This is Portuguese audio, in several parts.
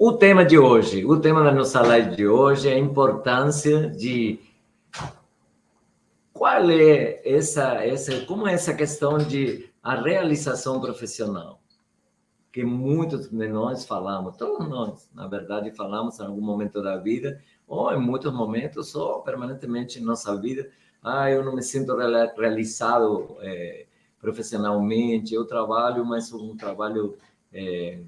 o tema da nossa live de hoje é a importância de qual é como é essa questão de a realização profissional, que muitos de nós falamos, todos nós, na verdade, falamos em algum momento da vida, ou em muitos momentos, ou permanentemente em nossa vida, eu não me sinto realizado profissionalmente, eu trabalho, mas um trabalho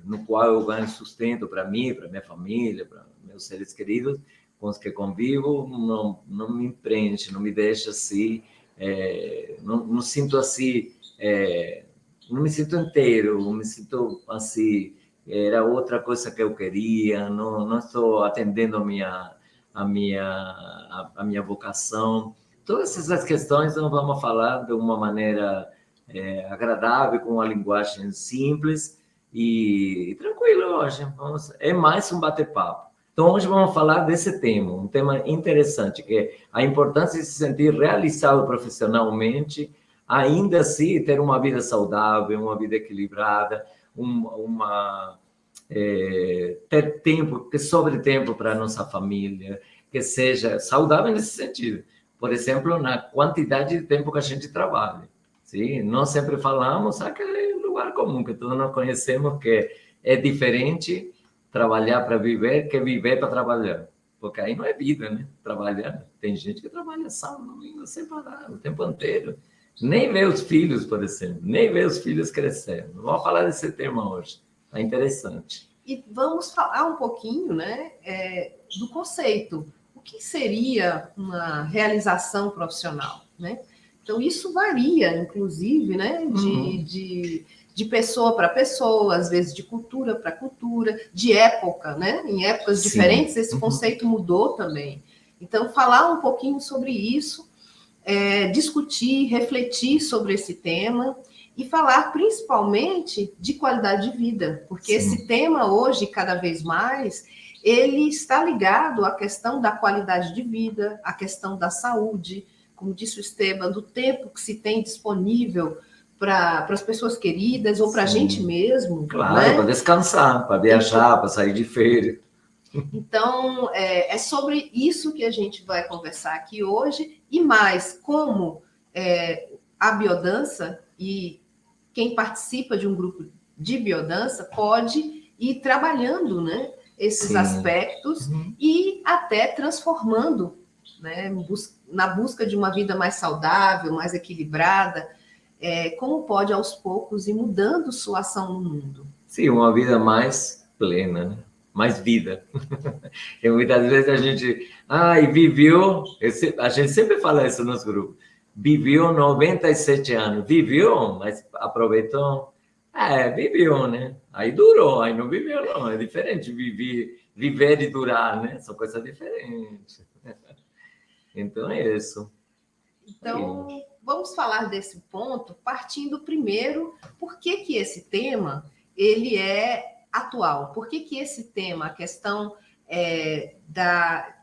no qual eu ganho sustento para mim, para minha família, para meus seres queridos, com os que convivo, não me preenche, não me deixa assim, não sinto assim, não me sinto inteiro, não me sinto assim, era outra coisa que eu queria, não estou atendendo a minha vocação. Todas essas questões nós vamos falar de uma maneira agradável, com uma linguagem simples e tranquilo hoje. É mais um bate-papo. Então, hoje vamos falar desse tema, um tema interessante, que é a importância de se sentir realizado profissionalmente, ainda assim ter uma vida saudável, uma vida equilibrada, ter tempo, que sobre tempo para a nossa família, que seja saudável nesse sentido. Por exemplo, na quantidade de tempo que a gente trabalha. Sim? Nós sempre falamos aquele lugar comum que todos nós conhecemos, que é diferente trabalhar para viver que viver para trabalhar. Porque aí não é vida, né? Trabalhar. Tem gente que trabalha sábado, domingo, sem parar, o tempo inteiro. Nem vê os filhos, por exemplo. Nem vê os filhos crescendo. Vamos falar desse tema hoje. É interessante. E vamos falar um pouquinho, né, do conceito. O que seria uma realização profissional, né? Então, isso varia, inclusive, né, de pessoa para pessoa, às vezes de cultura para cultura, de época, né? Em épocas diferentes, esse conceito mudou também. Então, falar um pouquinho sobre isso, discutir, refletir sobre esse tema e falar principalmente de qualidade de vida, porque esse tema hoje, cada vez mais, ele está ligado à questão da qualidade de vida, à questão da saúde, como disse o Esteban, do tempo que se tem disponível para as pessoas queridas ou para a gente mesmo. Claro, né? Para descansar, para viajar, para sair de férias. Então, é sobre isso que a gente vai conversar aqui hoje, e mais, como a biodança e quem participa de um grupo de biodança pode ir trabalhando, né, esses aspectos e até transformando, né, na busca de uma vida mais saudável, mais equilibrada, como pode aos poucos ir mudando sua ação no mundo. Sim, uma vida mais plena, né? Mais vida. E muitas vezes a gente, viveu, a gente sempre fala isso nos grupos, viveu 97 anos, viveu, mas aproveitou, viveu, né? Aí durou, aí não viveu, não, é diferente viver e durar, né? São coisas diferentes. Então é isso. Então, vamos falar desse ponto, partindo primeiro, por que esse tema, ele é atual? Por que esse tema, a questão da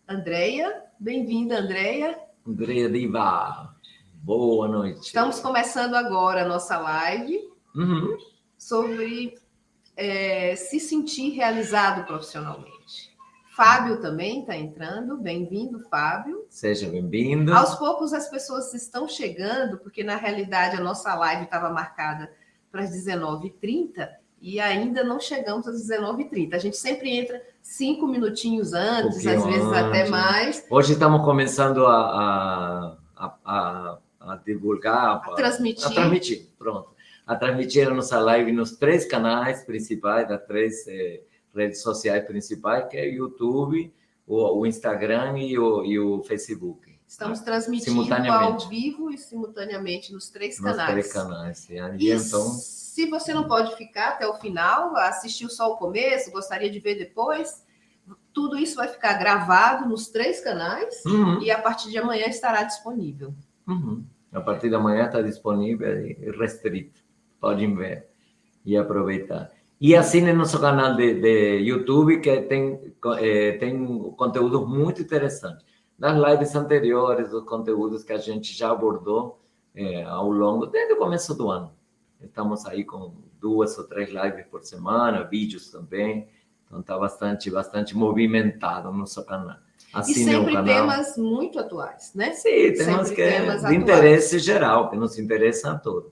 Andreia, bem-vinda, Andreia. Andreia Diva, boa noite. Estamos começando agora a nossa live sobre se sentir realizado profissionalmente. Fábio também está entrando, bem-vindo, Fábio. Seja bem-vindo. Aos poucos as pessoas estão chegando, porque na realidade a nossa live estava marcada para as 19h30 e ainda não chegamos às 19h30. A gente sempre entra 5 minutinhos antes, às vezes até mais. Hoje estamos começando a divulgar, a transmitir. Pronto. A transmitir a nossa live nos 3 canais principais, das 3 redes sociais principais, que é o YouTube, o Instagram e o Facebook. Estamos transmitindo ao vivo e simultaneamente nos 3 canais. Nos 3 canais. E então, se você não pode ficar até o final, assistiu só o começo, gostaria de ver depois, tudo isso vai ficar gravado nos 3 canais e a partir de amanhã estará disponível. A partir de amanhã está disponível e restrito. Podem ver e aproveitar. E assine nosso canal de YouTube, que tem conteúdos muito interessantes. Das lives anteriores, os conteúdos que a gente já abordou ao longo, desde o começo do ano. Estamos aí com 2 ou 3 lives por semana, vídeos também. Então está bastante movimentado no nosso canal. E sempre temas muito atuais, né? Sim, temas que de interesse geral, que nos interessam a todos.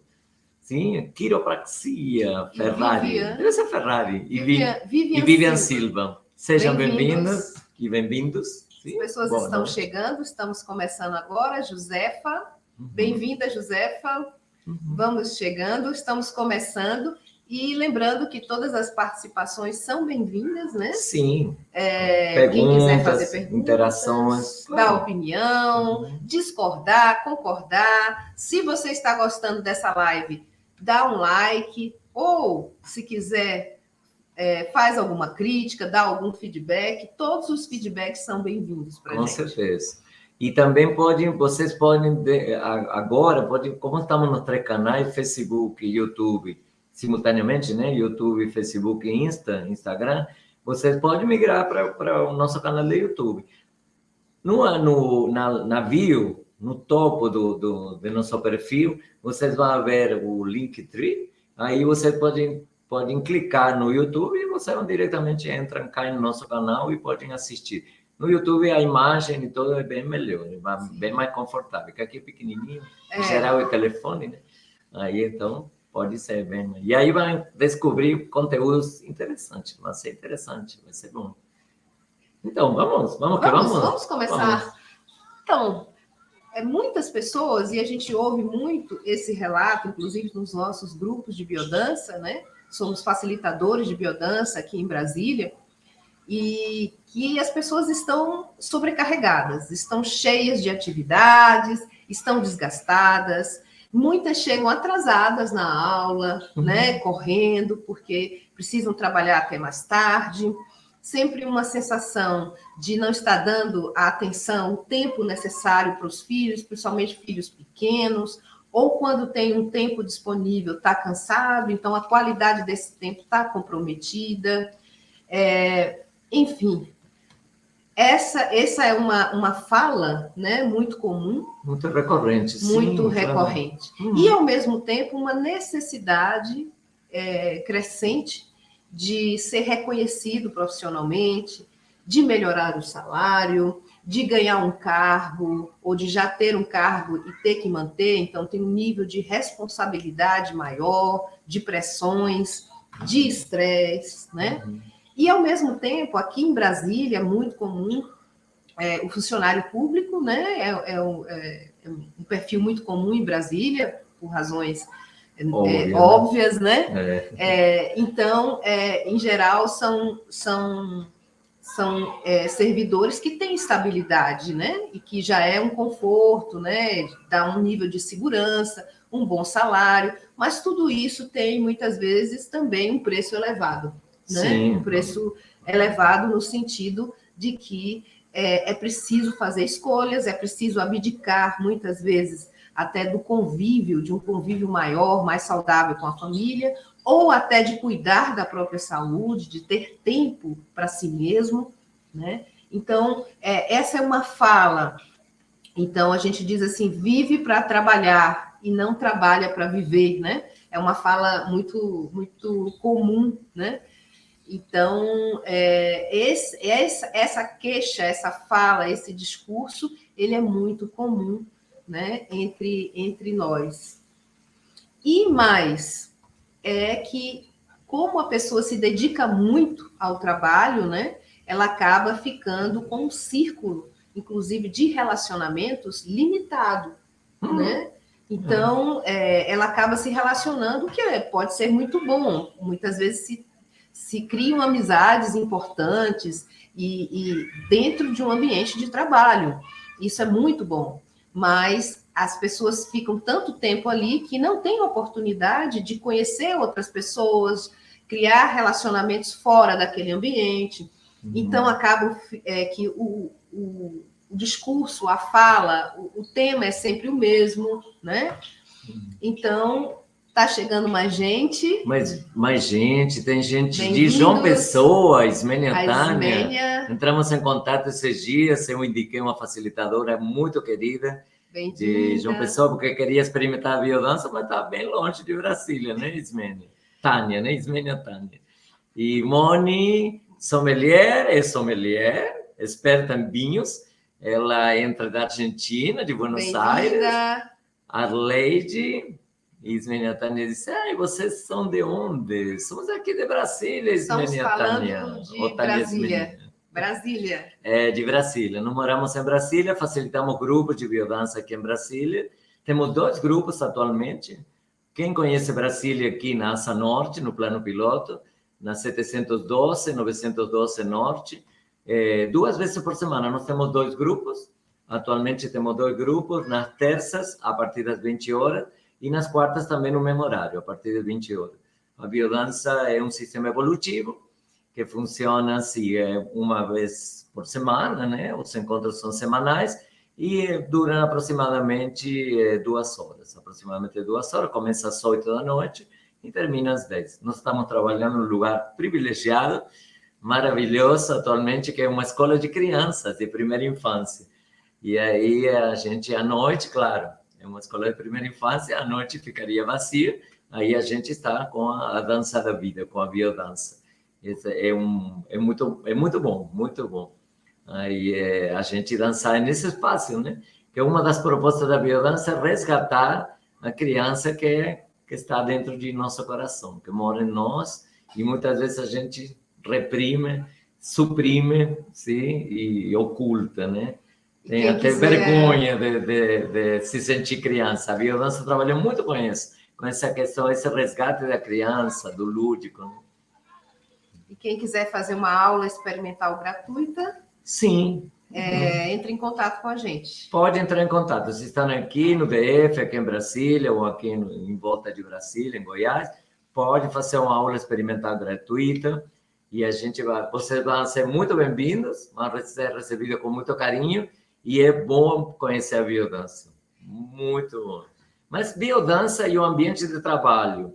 Sim, quiropraxia, Ferrari. Deve ser Ferrari. E Vivian Silva. Sejam bem-vindas e bem-vindos. As pessoas estão chegando, estamos começando agora. Josefa, bem-vinda, Josefa. Vamos chegando, estamos começando. E lembrando que todas as participações são bem-vindas, né? Sim. Perguntas, quem quiser fazer perguntas, interações, dar opinião, discordar, concordar. Se você está gostando dessa live, dá um like. Ou, se quiser, faz alguma crítica, dá algum feedback. Todos os feedbacks são bem-vindos para a gente. Com certeza. E também vocês podem, agora, como estamos nos 3 canais, Facebook e YouTube, simultaneamente, né? YouTube, Facebook e Instagram, vocês podem migrar para o nosso canal do YouTube. Na bio, no topo do nosso perfil, vocês vão ver o Linktree. Aí vocês podem clicar no YouTube e vocês vão diretamente caem no nosso canal e podem assistir. No YouTube a imagem e tudo é bem melhor, bem mais confortável, porque aqui é pequenininho, em geral é telefone, né? Aí então pode ser bem. E aí vai descobrir conteúdos interessantes, vai ser interessante, vai ser bom. Então, vamos começar. Vamos. Então, muitas pessoas, e a gente ouve muito esse relato, inclusive nos nossos grupos de biodança, né? Somos facilitadores de biodança aqui em Brasília, e que as pessoas estão sobrecarregadas, estão cheias de atividades, estão desgastadas. Muitas chegam atrasadas na aula, né, correndo, porque precisam trabalhar até mais tarde. Sempre uma sensação de não estar dando a atenção, o tempo necessário para os filhos, principalmente filhos pequenos, ou quando tem um tempo disponível, está cansado, então a qualidade desse tempo está comprometida. Enfim, essa é uma fala, né, muito comum. Muito recorrente. Muito recorrente. E, ao mesmo tempo, uma necessidade crescente de ser reconhecido profissionalmente, de melhorar o salário, de ganhar um cargo, ou de já ter um cargo e ter que manter. Então, tem um nível de responsabilidade maior, de pressões, de estresse, né? E, ao mesmo tempo, aqui em Brasília, é muito comum o funcionário público, né? É um perfil muito comum em Brasília, por razões óbvias, né? Então, em geral, são servidores que têm estabilidade, né? E que já é um conforto, né? Dá um nível de segurança, um bom salário, mas tudo isso tem, muitas vezes, também um preço elevado. Né? Um preço elevado no sentido de que é preciso fazer escolhas, é preciso abdicar, muitas vezes, até do convívio, de um convívio maior, mais saudável com a família, ou até de cuidar da própria saúde, de ter tempo para si mesmo, né? Então, essa é uma fala. Então, a gente diz assim, vive para trabalhar e não trabalha para viver, né? É uma fala muito, muito comum, né? Então, essa queixa, essa fala, esse discurso, ele é muito comum, né, entre nós. E mais, que como a pessoa se dedica muito ao trabalho, né, ela acaba ficando com um círculo, inclusive de relacionamentos, limitado, né? Então, ela acaba se relacionando, que pode ser muito bom. Muitas vezes se criam amizades importantes e dentro de um ambiente de trabalho. Isso é muito bom. Mas as pessoas ficam tanto tempo ali que não têm oportunidade de conhecer outras pessoas, criar relacionamentos fora daquele ambiente. Então, acaba que o discurso, a fala, o tema é sempre o mesmo, né? Então, tá chegando mais gente. Mais gente, tem gente de João Pessoa, Ismênia Tânia. Entramos em contato esses dias, eu indiquei uma facilitadora muito querida de João Pessoa, porque queria experimentar a biodança, mas está bem longe de Brasília, né, Ismênia? Tânia, né? Ismênia Tânia. E Moni, sommelier, experta em vinhos. Ela entra da Argentina, de Buenos Aires. Arleide. E Ismênia Tânia disse, vocês são de onde? Somos aqui de Brasília, Ismênia Tânia. Estamos falando de Brasília. Brasília. De Brasília. Nós moramos em Brasília, facilitamos grupos de biodança aqui em Brasília. Temos 2 grupos atualmente. Quem conhece Brasília aqui na Asa Norte, no plano piloto, na 712, 912 Norte, 2 vezes por semana nós temos 2 grupos. Atualmente temos 2 grupos, nas terças, a partir das 20 horas, e nas quartas também no mesmo horário, a partir das 20 horas. A biodança é um sistema evolutivo que funciona assim, uma vez por semana, né? Os encontros são semanais e duram aproximadamente 2 horas. Começa às 8 da noite e termina às 10. Nós estamos trabalhando num lugar privilegiado, maravilhoso atualmente, que é uma escola de crianças de primeira infância. E aí a gente, à noite, claro, é uma escola de primeira infância, à noite ficaria vazia, aí a gente está com a dança da vida, com a biodança. É muito bom, muito bom. Aí a gente dançar nesse espaço, né? Que uma das propostas da biodança é resgatar a criança que está dentro de nosso coração, que mora em nós, e muitas vezes a gente reprime, suprime, sim, e oculta, né? Tem até vergonha de se sentir criança. A biodança trabalha muito com isso, com essa questão, esse resgate da criança, do lúdico. Né? E quem quiser fazer uma aula experimental gratuita, sim, entre em contato com a gente. Pode entrar em contato. Se estão aqui no DF, aqui em Brasília, ou aqui em volta de Brasília, em Goiás, pode fazer uma aula experimental gratuita. E vocês vão ser muito bem-vindos, vão ser recebidos com muito carinho. E é bom conhecer a biodança. Muito bom. Mas biodança e o ambiente de trabalho,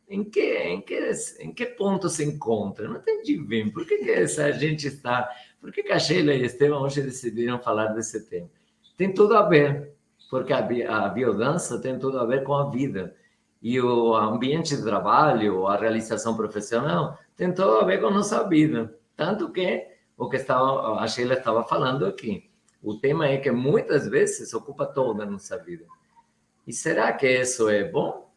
em que ponto se encontra? Não entendi bem. Por que essa gente está... Por que a Sheila e Estevam hoje decidiram falar desse tema? Tem tudo a ver, porque a biodança tem tudo a ver com a vida. E o ambiente de trabalho, a realização profissional, tem tudo a ver com a nossa vida. Tanto que a Sheila estava falando aqui. O tema é que muitas vezes ocupa toda a nossa vida. E será que isso é bom?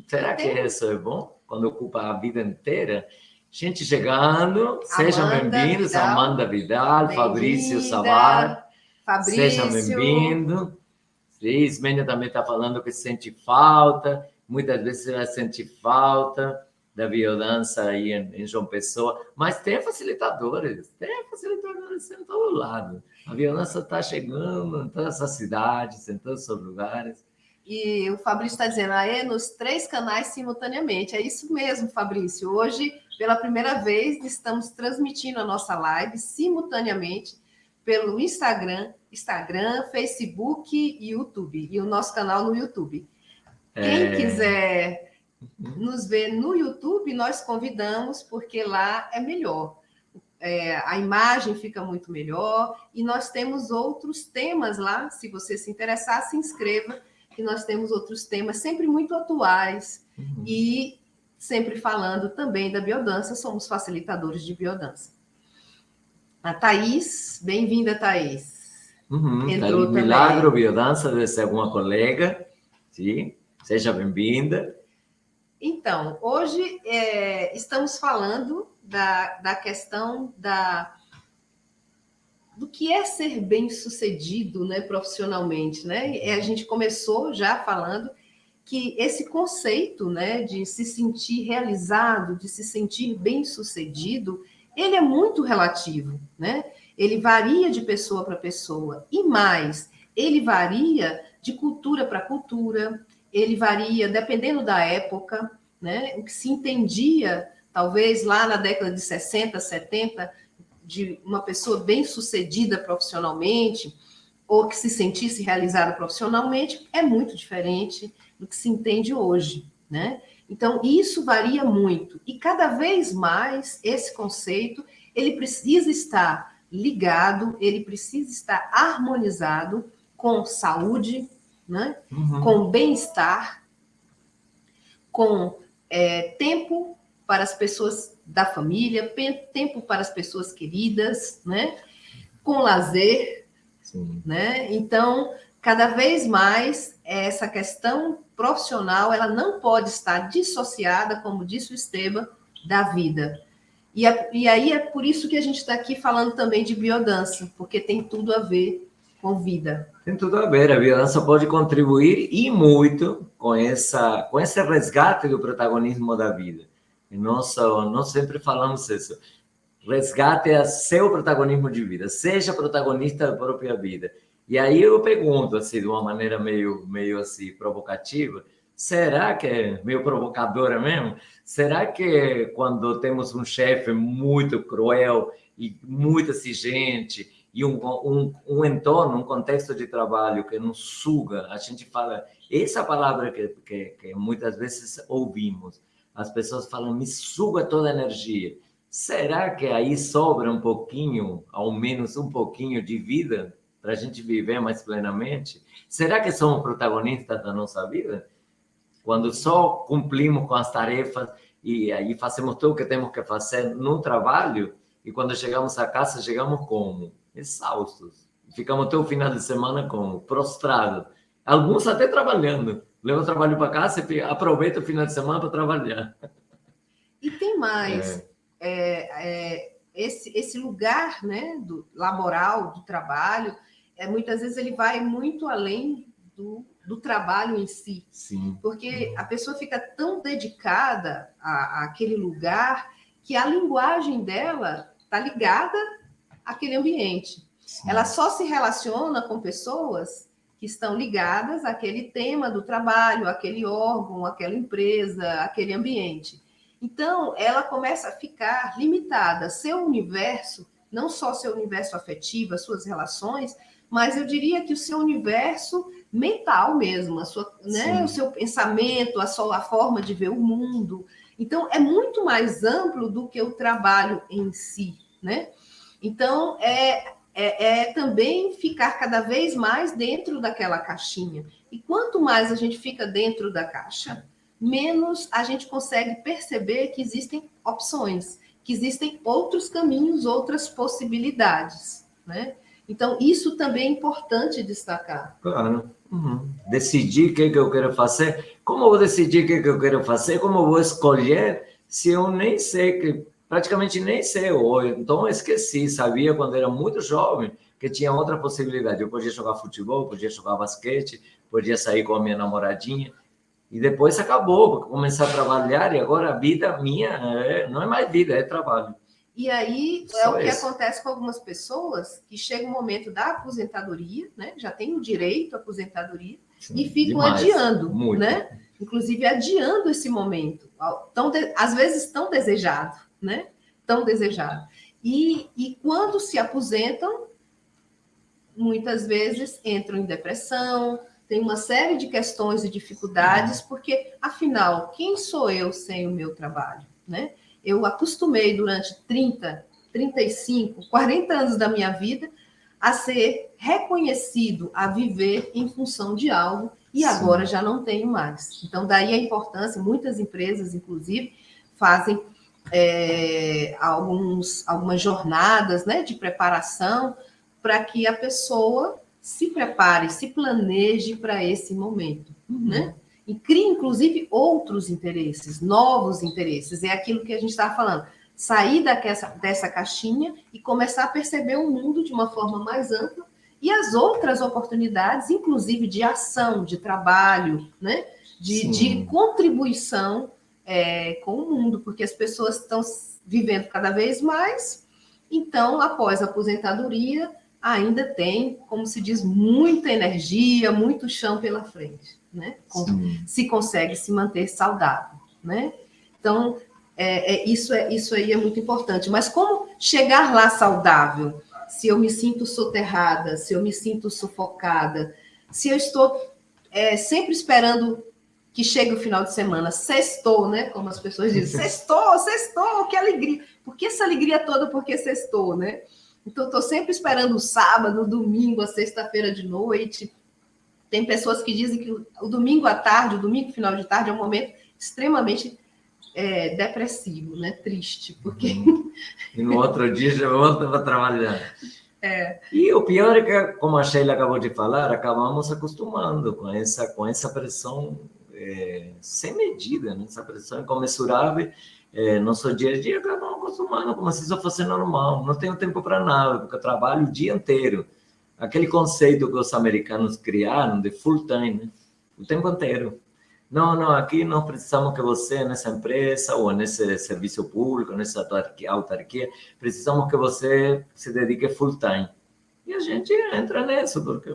Será que isso é bom? Quando ocupa a vida inteira? Gente chegando, sejam bem-vindos, Amanda Vidal, Fabrício Savar, sejam bem-vindos. Ismênia também está falando que sente falta, muitas vezes vai sentir falta da biodança aí em João Pessoa, mas tem facilitadores em todo lado. A biodança está chegando em todas as cidades, em todos os lugares. E o Fabrício está dizendo, nos 3 canais simultaneamente. É isso mesmo, Fabrício. Hoje, pela primeira vez, estamos transmitindo a nossa live simultaneamente pelo Instagram, Facebook e YouTube. E o nosso canal no YouTube. Quem quiser nos ver no YouTube, nós convidamos, porque lá é melhor. A imagem fica muito melhor. E nós temos outros temas lá. Se você se interessar, se inscreva, que nós temos outros temas sempre muito atuais e sempre falando também da biodança, somos facilitadores de biodança. A Thaís, bem-vinda, Thaís. Entrou também. Milagro Biodança, deve ser alguma colega, sim, seja bem-vinda. Então, hoje estamos falando da questão do que é ser bem-sucedido, né, profissionalmente, né? A gente começou já falando que esse conceito, né, de se sentir realizado, de se sentir bem-sucedido, ele é muito relativo, né? Ele varia de pessoa para pessoa e mais, ele varia de cultura para cultura, ele varia dependendo da época, né? O que se entendia, talvez lá na década de 60, 70, de uma pessoa bem-sucedida profissionalmente, ou que se sentisse realizada profissionalmente, é muito diferente do que se entende hoje, né? Então, isso varia muito. E cada vez mais, esse conceito, ele precisa estar ligado, ele precisa estar harmonizado com saúde, né? Com bem-estar, com tempo para as pessoas da família, tempo para as pessoas queridas, né? Com lazer, né? Então, cada vez mais, essa questão profissional, ela não pode estar dissociada, como disse o Esteban, da vida. E aí é por isso que a gente está aqui falando também de biodança, porque tem tudo a ver com vida. Tem tudo a ver, a biodança pode contribuir e muito com esse resgate do protagonismo da vida. E nós sempre falamos isso. Resgate a seu protagonismo de vida, seja protagonista da própria vida. E aí eu pergunto, assim, de uma maneira meio assim, provocativa, será que é meio provocadora mesmo? Será que quando temos um chefe muito cruel e muito exigente e um entorno, um contexto de trabalho que nos suga, a gente fala, essa palavra que muitas vezes ouvimos, as pessoas falam, me suga toda a energia. Será que aí sobra um pouquinho, ao menos um pouquinho de vida para a gente viver mais plenamente? Será que somos protagonistas da nossa vida? Quando só cumprimos com as tarefas e aí fazemos tudo o que temos que fazer no trabalho e quando chegamos a casa, chegamos como? Exaustos. Ficamos até o final de semana como? Prostrados. Alguns até trabalhando. Levam o trabalho para casa e aproveita o final de semana para trabalhar. E tem mais... esse lugar, né, do laboral, do trabalho, muitas vezes ele vai muito além do trabalho em si. Sim. Porque a pessoa fica tão dedicada àquele lugar que a linguagem dela está ligada àquele ambiente. Sim. Ela só se relaciona com pessoas que estão ligadas àquele tema do trabalho, àquele órgão, àquela empresa, àquele ambiente. Então, ela começa a ficar limitada. Seu universo, não só seu universo afetivo, as suas relações, mas eu diria que o seu universo mental mesmo, né, o seu pensamento, a sua forma de ver o mundo. Então, é muito mais amplo do que o trabalho em si, né? Então, também ficar cada vez mais dentro daquela caixinha. E quanto mais a gente fica dentro da caixa, menos a gente consegue perceber que existem opções, que existem outros caminhos, outras possibilidades, né? Então, isso também é importante destacar. Claro. Decidir o que eu quero fazer. Como eu vou decidir o que eu quero fazer? Como eu vou escolher se eu nem sei, praticamente nem sei hoje? Então, eu esqueci, sabia quando era muito jovem que tinha outra possibilidade. Eu podia jogar futebol, podia jogar basquete, podia sair com a minha namoradinha. E depois acabou, começar a trabalhar e agora a vida minha não é mais vida, é trabalho. E aí é o que acontece com algumas pessoas que chega o momento da aposentadoria, né? Já tem o direito à aposentadoria. Sim, e ficam adiando, muito, né? Inclusive adiando esse momento, às vezes tão desejado, né? Tão desejado. E quando se aposentam, muitas vezes entram em depressão, tem uma série de questões e dificuldades, porque, afinal, quem sou eu sem o meu trabalho, né? Eu acostumei durante 30, 35, 40 anos da minha vida a ser reconhecido, a viver em função de algo, e agora já não tenho mais. Então, daí a importância, muitas empresas, inclusive, fazem algumas jornadas, né, de preparação para que a pessoa se prepare, se planeje para esse momento, né? E cria, inclusive, outros interesses, novos interesses. É aquilo que a gente estava falando. Sair dessa caixinha e começar a perceber o mundo de uma forma mais ampla e as outras oportunidades, inclusive de ação, de trabalho, né? De contribuição com o mundo, porque as pessoas estão vivendo cada vez mais. Então, após a aposentadoria, ainda tem, como se diz, muita energia, muito chão pela frente, né? Se consegue se manter saudável, né? Então, isso aí é muito importante. Mas como chegar lá saudável? Se eu me sinto soterrada, se eu me sinto sufocada, se eu estou sempre esperando que chegue o final de semana, sextou, né? Como as pessoas dizem, sextou, que alegria. Por que essa alegria toda? Porque sextou, né? Então, estou sempre esperando o sábado, o domingo, a sexta-feira de noite. Tem pessoas que dizem que o domingo à tarde, o domingo final de tarde, é um momento extremamente depressivo, né? Triste, porque... E no outro dia já volta para trabalhar. E o pior é que, como a Sheila acabou de falar, acabamos acostumando com essa pressão sem medida, né? Essa pressão incomensurável. Nosso dia a dia acabamos acostumando como se isso fosse normal. Não tenho tempo para nada, porque eu trabalho o dia inteiro. Aquele conceito que os americanos criaram de full time, né? O tempo inteiro. Não, não, aqui nós precisamos que você, nessa empresa ou nesse serviço público, nessa autarquia, precisamos que você se dedique full time. E a gente entra nisso, porque...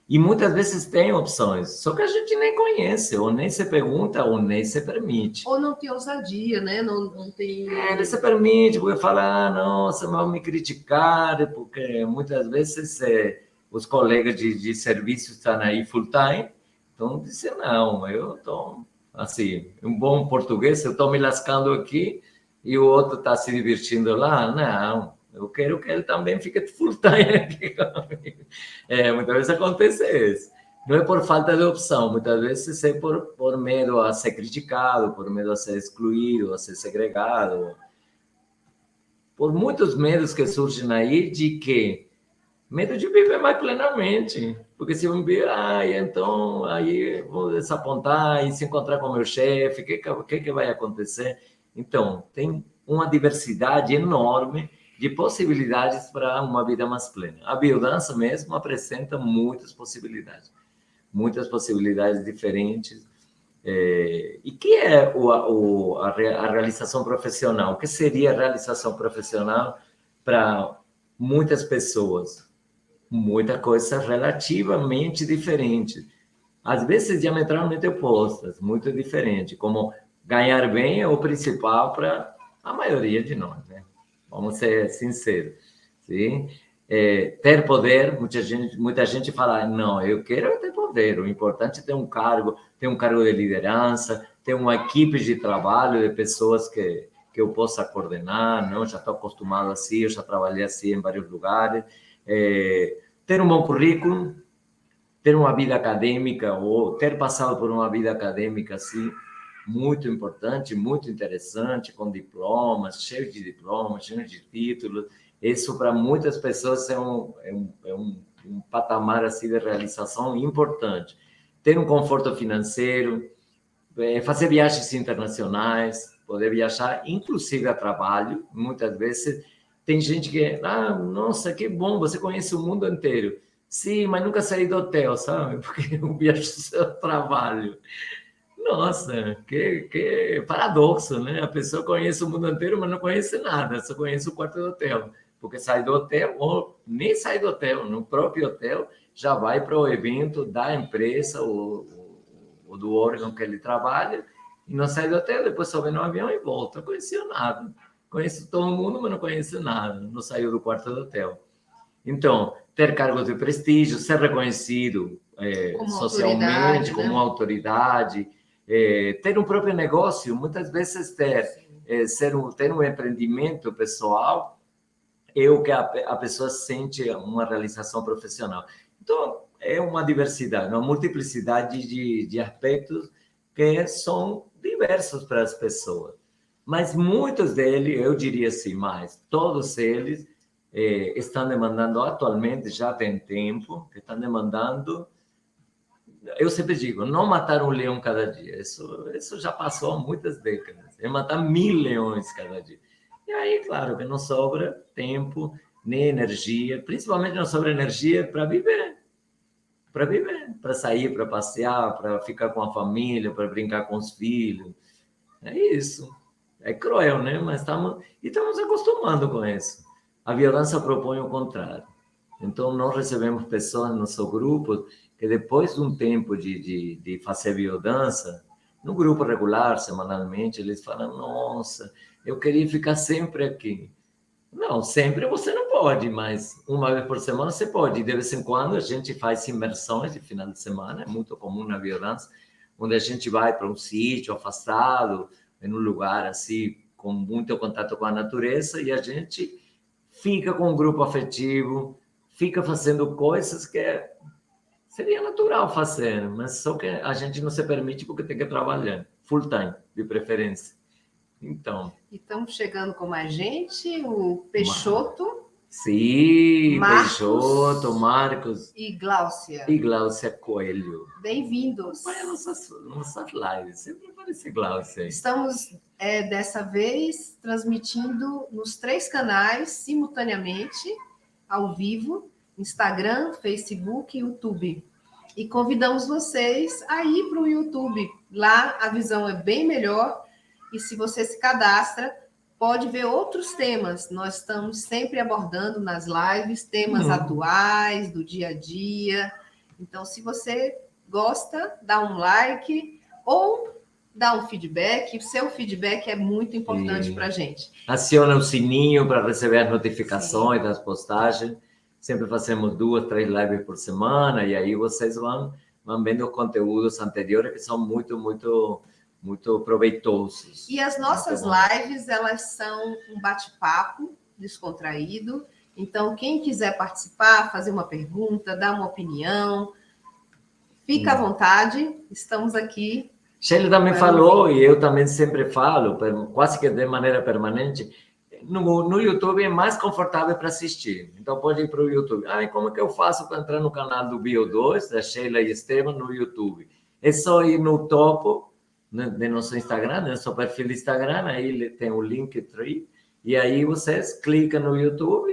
E muitas vezes tem opções, só que a gente nem conhece, ou nem se pergunta, ou nem se permite. Ou não tem ousadia, né? Não tem... Ele se permite, porque fala, ah, nossa, vão me criticar, porque muitas vezes os colegas de serviço estão aí full time, então dizem, não, eu estou, assim, um bom português, eu estou me lascando aqui e o outro está se divertindo lá. Não, eu quero que ele também fique full time aqui comigo. Muitas vezes acontece isso. Não é por falta de opção, muitas vezes é por medo a ser criticado, por medo a ser excluído, a ser segregado, por muitos medos que surgem aí de que medo de viver mais plenamente, porque se eu viver, então aí vou desapontar e se encontrar com meu chefe, o que vai acontecer? Então, tem uma diversidade enorme de possibilidades para uma vida mais plena. A biodança mesmo apresenta muitas possibilidades diferentes. E que é a realização profissional? O que seria a realização profissional para muitas pessoas? Muita coisa relativamente diferente. Às vezes diametralmente opostas, muito diferente. Como ganhar bem é o principal para a maioria de nós, né? Vamos ser sinceros. Sim? Ter poder, muita gente fala, não, eu quero ter poder, o importante é ter um cargo de liderança, ter uma equipe de trabalho de pessoas que eu possa coordenar, não? Já estou acostumado assim, eu já trabalhei assim em vários lugares. Ter um bom currículo, ter uma vida acadêmica ou ter passado por uma vida acadêmica assim, muito importante, muito interessante, com diplomas, cheio de títulos. Isso para muitas pessoas é um patamar assim de realização importante. Ter um conforto financeiro, fazer viagens internacionais, poder viajar, inclusive a trabalho. Muitas vezes tem gente que, nossa, que bom, você conhece o mundo inteiro. Sim, mas nunca saí do hotel, sabe? Porque eu viajo seu trabalho. Nossa, que paradoxo, né? A pessoa conhece o mundo inteiro, mas não conhece nada, só conhece o quarto do hotel. Porque sai do hotel, ou nem sai do hotel, no próprio hotel, já vai para o evento da empresa ou do órgão que ele trabalha, e não sai do hotel, depois sobe no avião e volta. Não conhecia nada. Conhece todo mundo, mas não conhece nada. Não saiu do quarto do hotel. Então, ter cargos de prestígio, ser reconhecido como socialmente, autoridade, como né? autoridade, ter um próprio negócio, muitas vezes ter um empreendimento pessoal é o que a pessoa sente uma realização profissional. Então, é uma diversidade, uma multiplicidade de aspectos que são diversos para as pessoas. Mas muitos deles, eu diria assim, mais, todos eles estão demandando atualmente, já tem tempo, que estão demandando, eu sempre digo, não matar um leão cada dia, isso já passou há muitas décadas, é matar 1000 leões cada dia. E aí, claro, que não sobra tempo, nem energia, principalmente não sobra energia para viver, para sair, para passear, para ficar com a família, para brincar com os filhos. É isso. É cruel, né? Mas estamos acostumando com isso. A violência propõe o contrário. Então, nós recebemos pessoas no nosso grupo que, depois de um tempo de fazer biodança, no grupo regular, semanalmente, eles falam: nossa, eu queria ficar sempre aqui. Não, sempre você não pode, mas uma vez por semana você pode. De vez em quando a gente faz imersões de final de semana, é muito comum na biodança, onde a gente vai para um sítio afastado, em um lugar assim, com muito contato com a natureza, e a gente fica com um grupo afetivo, fica fazendo coisas que seria natural fazer, mas só que a gente não se permite porque tem que trabalhar, full time, de preferência. Então. E estamos chegando com mais gente, o Peixoto. Sim, Marcos Peixoto, Marcos. E Gláucia. E Gláucia Coelho. Bem-vindos. Acompanha nossas lives. Sempre aparece Gláucia aí. Estamos, dessa vez, transmitindo nos 3 canais, simultaneamente, ao vivo, Instagram, Facebook e YouTube. E convidamos vocês a ir para o YouTube. Lá a visão é bem melhor. E se você se cadastra, pode ver outros temas. Nós estamos sempre abordando nas lives temas atuais, do dia a dia. Então, se você gosta, dá um like ou dá um feedback. O seu feedback é muito importante para a gente. Aciona o sininho para receber as notificações das postagens. Sempre fazemos 2, 3 lives por semana e aí vocês vão vendo os conteúdos anteriores que são muito proveitosos. E as nossas lives, elas são um bate-papo descontraído. Então, quem quiser participar, fazer uma pergunta, dar uma opinião, fica à vontade, estamos aqui. Sheila também falou, e eu também sempre falo, quase que de maneira permanente, no YouTube é mais confortável para assistir. Então, pode ir para o YouTube. Como é que eu faço para entrar no canal do Bio2, da Sheila e Esteban, no YouTube? É só ir no topo de nosso Instagram, no nosso perfil do Instagram, aí tem o Linktree, e aí vocês clicam no YouTube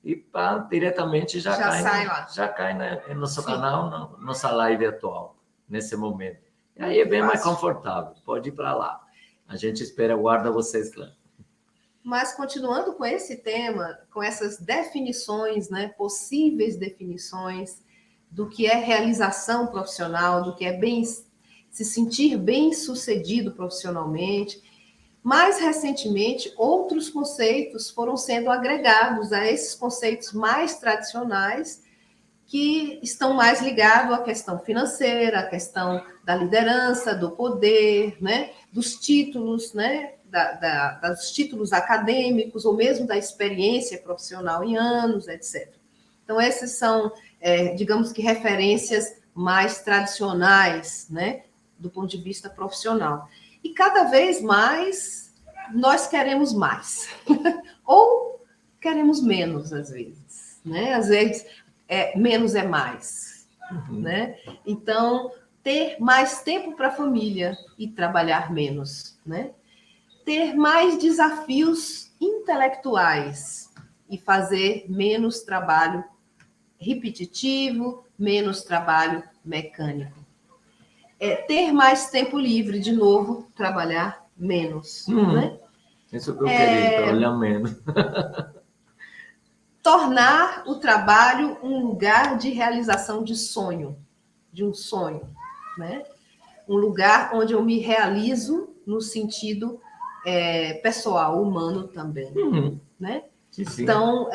e diretamente já cai lá. Já cai no nosso canal, nossa live atual, nesse momento. E aí é bem mais confortável, pode ir para lá. A gente aguarda vocês lá. Mas continuando com esse tema, com essas definições, né, possíveis definições do que é realização profissional, do que é se sentir bem-sucedido profissionalmente. Mais recentemente, outros conceitos foram sendo agregados a esses conceitos mais tradicionais, que estão mais ligados à questão financeira, à questão da liderança, do poder, né, dos títulos, né, dos títulos acadêmicos, ou mesmo da experiência profissional em anos, etc. Então, essas são, digamos que, referências mais tradicionais, né, do ponto de vista profissional. E cada vez mais nós queremos mais, ou queremos menos, às vezes, né? Às vezes, menos é mais, né? Então, ter mais tempo para a família e trabalhar menos, né? Ter mais desafios intelectuais e fazer menos trabalho repetitivo, menos trabalho mecânico. Ter mais tempo livre, de novo, trabalhar menos. Né? Isso que eu queria, trabalhar menos. Tornar o trabalho um lugar de realização de sonho, de um sonho. Né? Um lugar onde eu me realizo no sentido pessoal, humano também. Né? Sim, sim. Então,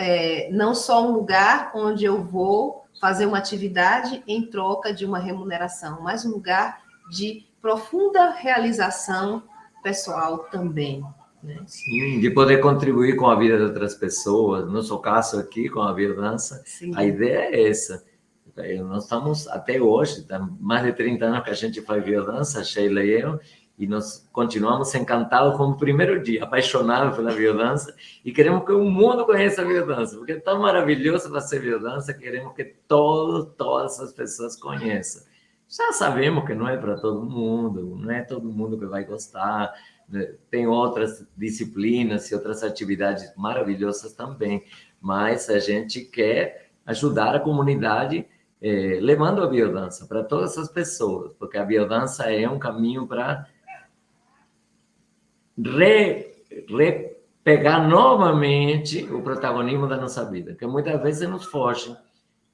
não só um lugar onde eu vou fazer uma atividade em troca de uma remuneração, mas um lugar de profunda realização pessoal também. Né? Sim, de poder contribuir com a vida de outras pessoas. No seu caso aqui, com a biodança, a ideia é essa. Nós estamos, até hoje, mais de 30 anos que a gente faz biodança, Sheila e eu, e nós continuamos encantados como o primeiro dia, apaixonados pela biodança, e queremos que o mundo conheça a biodança, porque é tão maravilhoso fazer biodança, queremos que todas as pessoas conheçam. Já sabemos que não é para todo mundo, não é todo mundo que vai gostar, tem outras disciplinas e outras atividades maravilhosas também, mas a gente quer ajudar a comunidade levando a biodança para todas as pessoas, porque a biodança é um caminho para pegar novamente o protagonismo da nossa vida, que muitas vezes nos foge,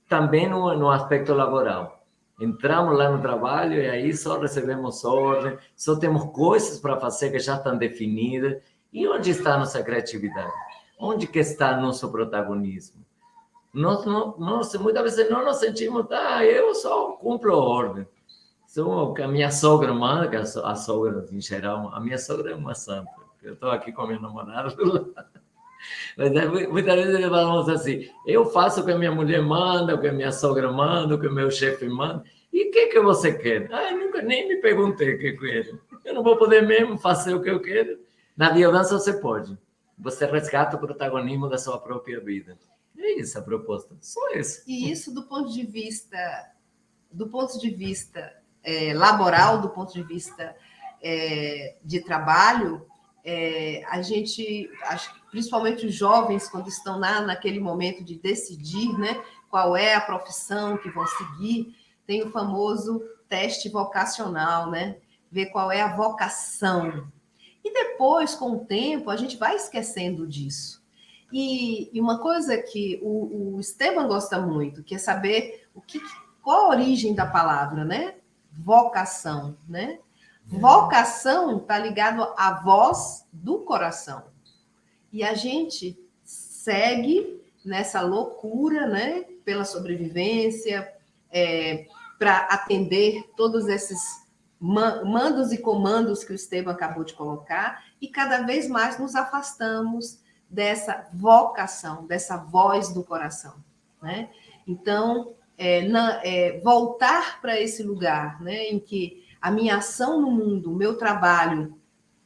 também no aspecto laboral. Entramos lá no trabalho e aí só recebemos ordem, só temos coisas para fazer que já estão definidas. E onde está a nossa criatividade? Onde que está nosso protagonismo? Nós muitas vezes não nos sentimos, eu só cumpro ordem. Sou que a minha sogra manda, que a sogra em geral, a minha sogra é uma santa. Eu estou aqui com a minha namorada do lado. Mas muitas vezes falamos assim, eu faço o que a minha mulher manda, o que a minha sogra manda, o que o meu chefe manda. E o que você quer? Nunca nem me perguntei o que eu quero. Eu não vou poder mesmo fazer o que eu quero. Na biodança você pode. Você resgata o protagonismo da sua própria vida. É isso a proposta. Só isso. E isso do ponto de vista laboral, do ponto de vista de trabalho, a gente, principalmente os jovens, quando estão naquele momento de decidir, né, qual é a profissão que vão seguir, tem o famoso teste vocacional, né? Ver qual é a vocação. E depois, com o tempo, a gente vai esquecendo disso. E uma coisa que o Esteban gosta muito, que é saber qual a origem da palavra, né? Vocação, né? Vocação está ligado à voz do coração. E a gente segue nessa loucura, né? Pela sobrevivência, para atender todos esses mandos e comandos que o Esteban acabou de colocar, e cada vez mais nos afastamos dessa vocação, dessa voz do coração, né? Então, voltar para esse lugar, né, em que a minha ação no mundo, o meu trabalho,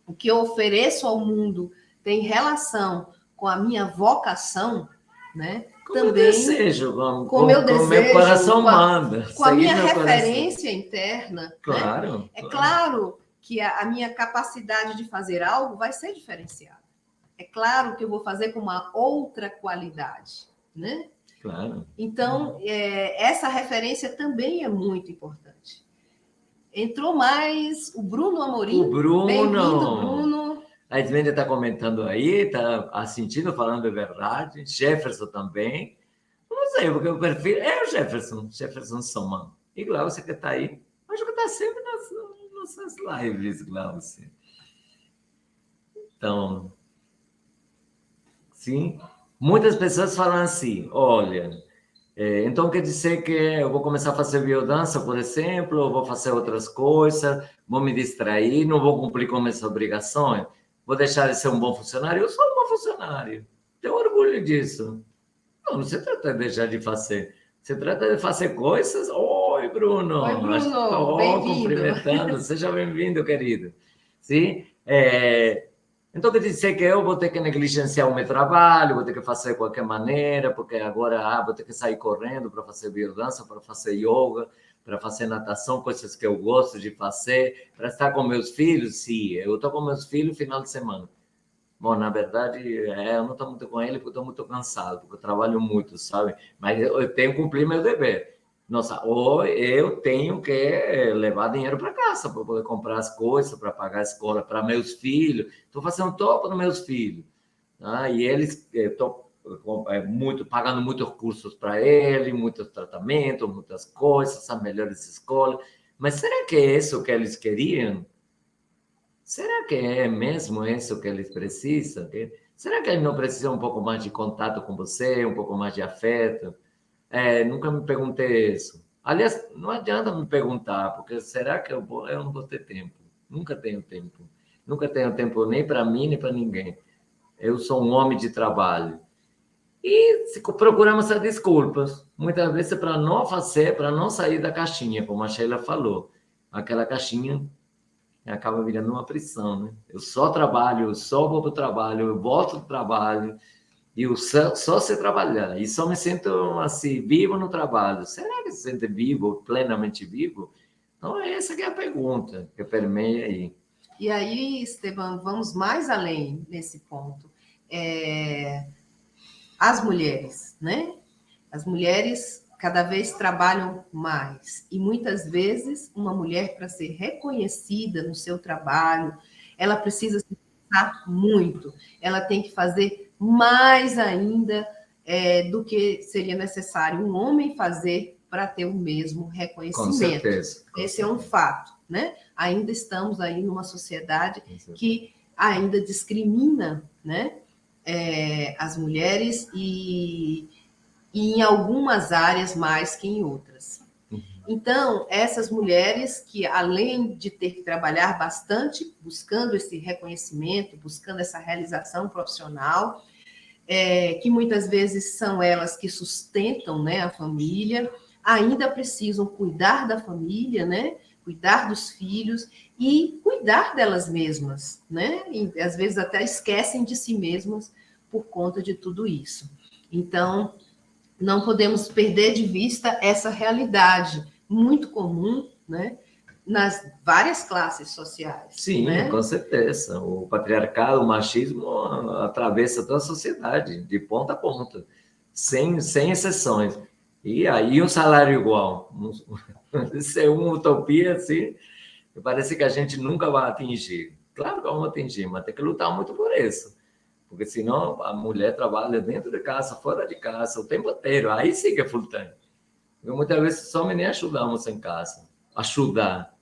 o que eu ofereço ao mundo tem relação com a minha vocação, né? Com também desejo, com meu desejo, meu coração manda. Com a minha referência interna. Claro. Né? É claro que a minha capacidade de fazer algo vai ser diferenciada. É claro que eu vou fazer com uma outra qualidade, né? Claro. Então, essa referência também é muito importante. Entrou mais o Bruno Amorim. O Bruno. Bem-vindo, Bruno. A Edmenda está comentando aí, está assentindo, falando a verdade. Jefferson também. Não sei, porque o perfil é o Jefferson Soman. E Glaucia que está aí. Acho que está sempre nas nossas lives, Glaucia. Então, sim, muitas pessoas falam assim, olha, então quer dizer que eu vou começar a fazer biodança, por exemplo, ou vou fazer outras coisas, vou me distrair, não vou cumprir com minhas obrigações, vou deixar de ser um bom funcionário? Eu sou um bom funcionário, tenho orgulho disso. Não se trata de deixar de fazer, se trata de fazer coisas. Oi, Bruno! Oi, Bruno, bem-vindo. Cumprimentando, seja bem-vindo, querido. Sim? Então, quer dizer que eu vou ter que negligenciar o meu trabalho, vou ter que fazer de qualquer maneira, porque agora vou ter que sair correndo para fazer biodança, para fazer yoga, para fazer natação, coisas que eu gosto de fazer, para estar com meus filhos. Sim, eu estou com meus filhos no final de semana. Bom, na verdade, eu não estou muito com ele porque estou muito cansado, porque eu trabalho muito, sabe? Mas eu tenho que cumprir meu dever. Nossa, ou eu tenho que levar dinheiro para casa para poder comprar as coisas, para pagar a escola para meus filhos. Estou fazendo tudo para meus filhos. Tá? E eles, estou pagando muitos cursos para eles, muitos tratamentos, muitas coisas, as melhores escolas. Mas será que é isso que eles queriam? Será que é mesmo isso que eles precisam? Será que eles não precisam um pouco mais de contato com você, um pouco mais de afeto? Nunca me perguntei isso. Aliás, não adianta me perguntar, porque será que eu não vou ter tempo? Nunca tenho tempo. Nunca tenho tempo nem para mim, nem para ninguém. Eu sou um homem de trabalho. E procuramos as desculpas, muitas vezes para não fazer, para não sair da caixinha, como a Sheila falou. Aquela caixinha acaba virando uma prisão, né? Eu só trabalho, eu só vou para o trabalho, eu volto do trabalho, e eu só sei trabalhar, e só me sinto assim, vivo no trabalho. Será que se sente vivo, plenamente vivo? Então, essa que é a pergunta que permeia aí. E aí, Esteban, vamos mais além nesse ponto. As mulheres, né? As mulheres cada vez trabalham mais. E muitas vezes, uma mulher, para ser reconhecida no seu trabalho, ela precisa se esforçar muito. Ela tem que fazer mais ainda do que seria necessário um homem fazer para ter o mesmo reconhecimento. Com certeza. Esse é um fato, né? Ainda estamos aí numa sociedade que ainda discrimina, né? As mulheres e em algumas áreas mais que em outras. Então, essas mulheres que, além de ter que trabalhar bastante, buscando esse reconhecimento, buscando essa realização profissional, que muitas vezes são elas que sustentam, né, a família, ainda precisam cuidar da família, né, cuidar dos filhos e cuidar delas mesmas, né? E às vezes até esquecem de si mesmas por conta de tudo isso. Então, não podemos perder de vista essa realidade muito comum, né? Nas várias classes sociais. Sim, né? com certeza. O patriarcado, o machismo atravessa toda a sociedade, de ponta a ponta, sem exceções. E aí um salário igual. Isso é uma utopia, assim, que parece que a gente nunca vai atingir. Claro que vamos atingir, mas tem que lutar muito por isso. Porque senão a mulher trabalha dentro de casa, fora de casa, o tempo inteiro. Aí sim que é full time. Muitas vezes só nem ajudamos em casa. Ajudar.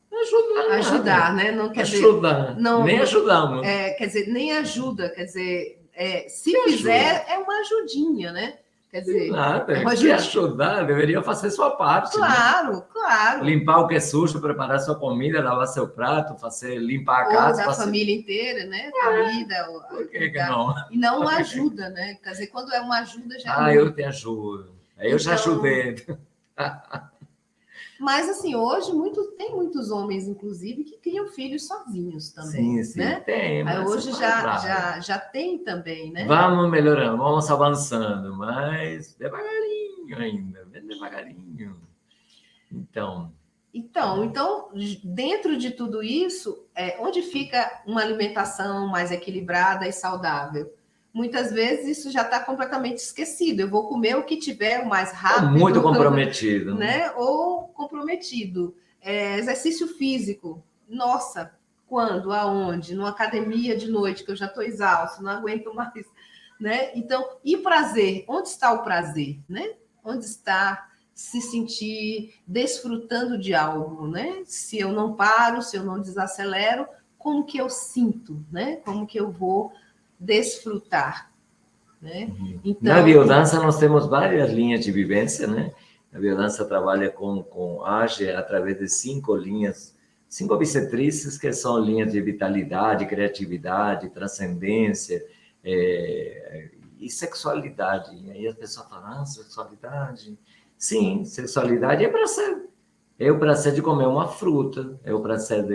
Ajudar, né? Não quer dizer. Ajudar. Não, Nem ajudamos. quer dizer, nem ajuda, quer dizer, se Que fizer, ajuda? é uma ajudinha, né? Quer dizer, Nada. é uma Que ajudinha. ajudar? Deveria fazer sua parte. Claro, Né? claro. Limpar o que é sujo, preparar sua comida, lavar seu prato, limpar a Ou casa. da fazer... família inteira, né? Comida. Por que não? E não uma ajuda, né? Quer dizer, quando é uma ajuda, já é muito. Eu te ajudo. Eu já ajudei. Mas, assim, hoje tem muitos homens, inclusive, que criam filhos sozinhos também. Sim, né? tem. Mas hoje já tem também, né? Vamos melhorando, vamos avançando, mas devagarinho ainda, bem devagarinho. Então, dentro de tudo isso, onde fica uma alimentação mais equilibrada e saudável? Muitas vezes isso já está completamente esquecido. Eu vou comer o que tiver o mais rápido. Muito comprometido. né? Ou comprometido. Exercício físico. Nossa, quando? Aonde? Numa academia de noite, que eu já estou exausto, não aguento mais. Né? Então, e prazer? Onde está o prazer? Né? Onde está se sentir desfrutando de algo, né? Se eu não paro, se eu não desacelero, como que eu sinto, né? Como que eu vou desfrutar, né? Então, na biodança nós temos várias linhas de vivência, né? A biodança trabalha age através de 5 linhas, 5 bissetrizes que são linhas de vitalidade, criatividade, transcendência e sexualidade. E aí as pessoas falam, sexualidade... Sim, sexualidade é prazer. É o prazer de comer uma fruta, é o prazer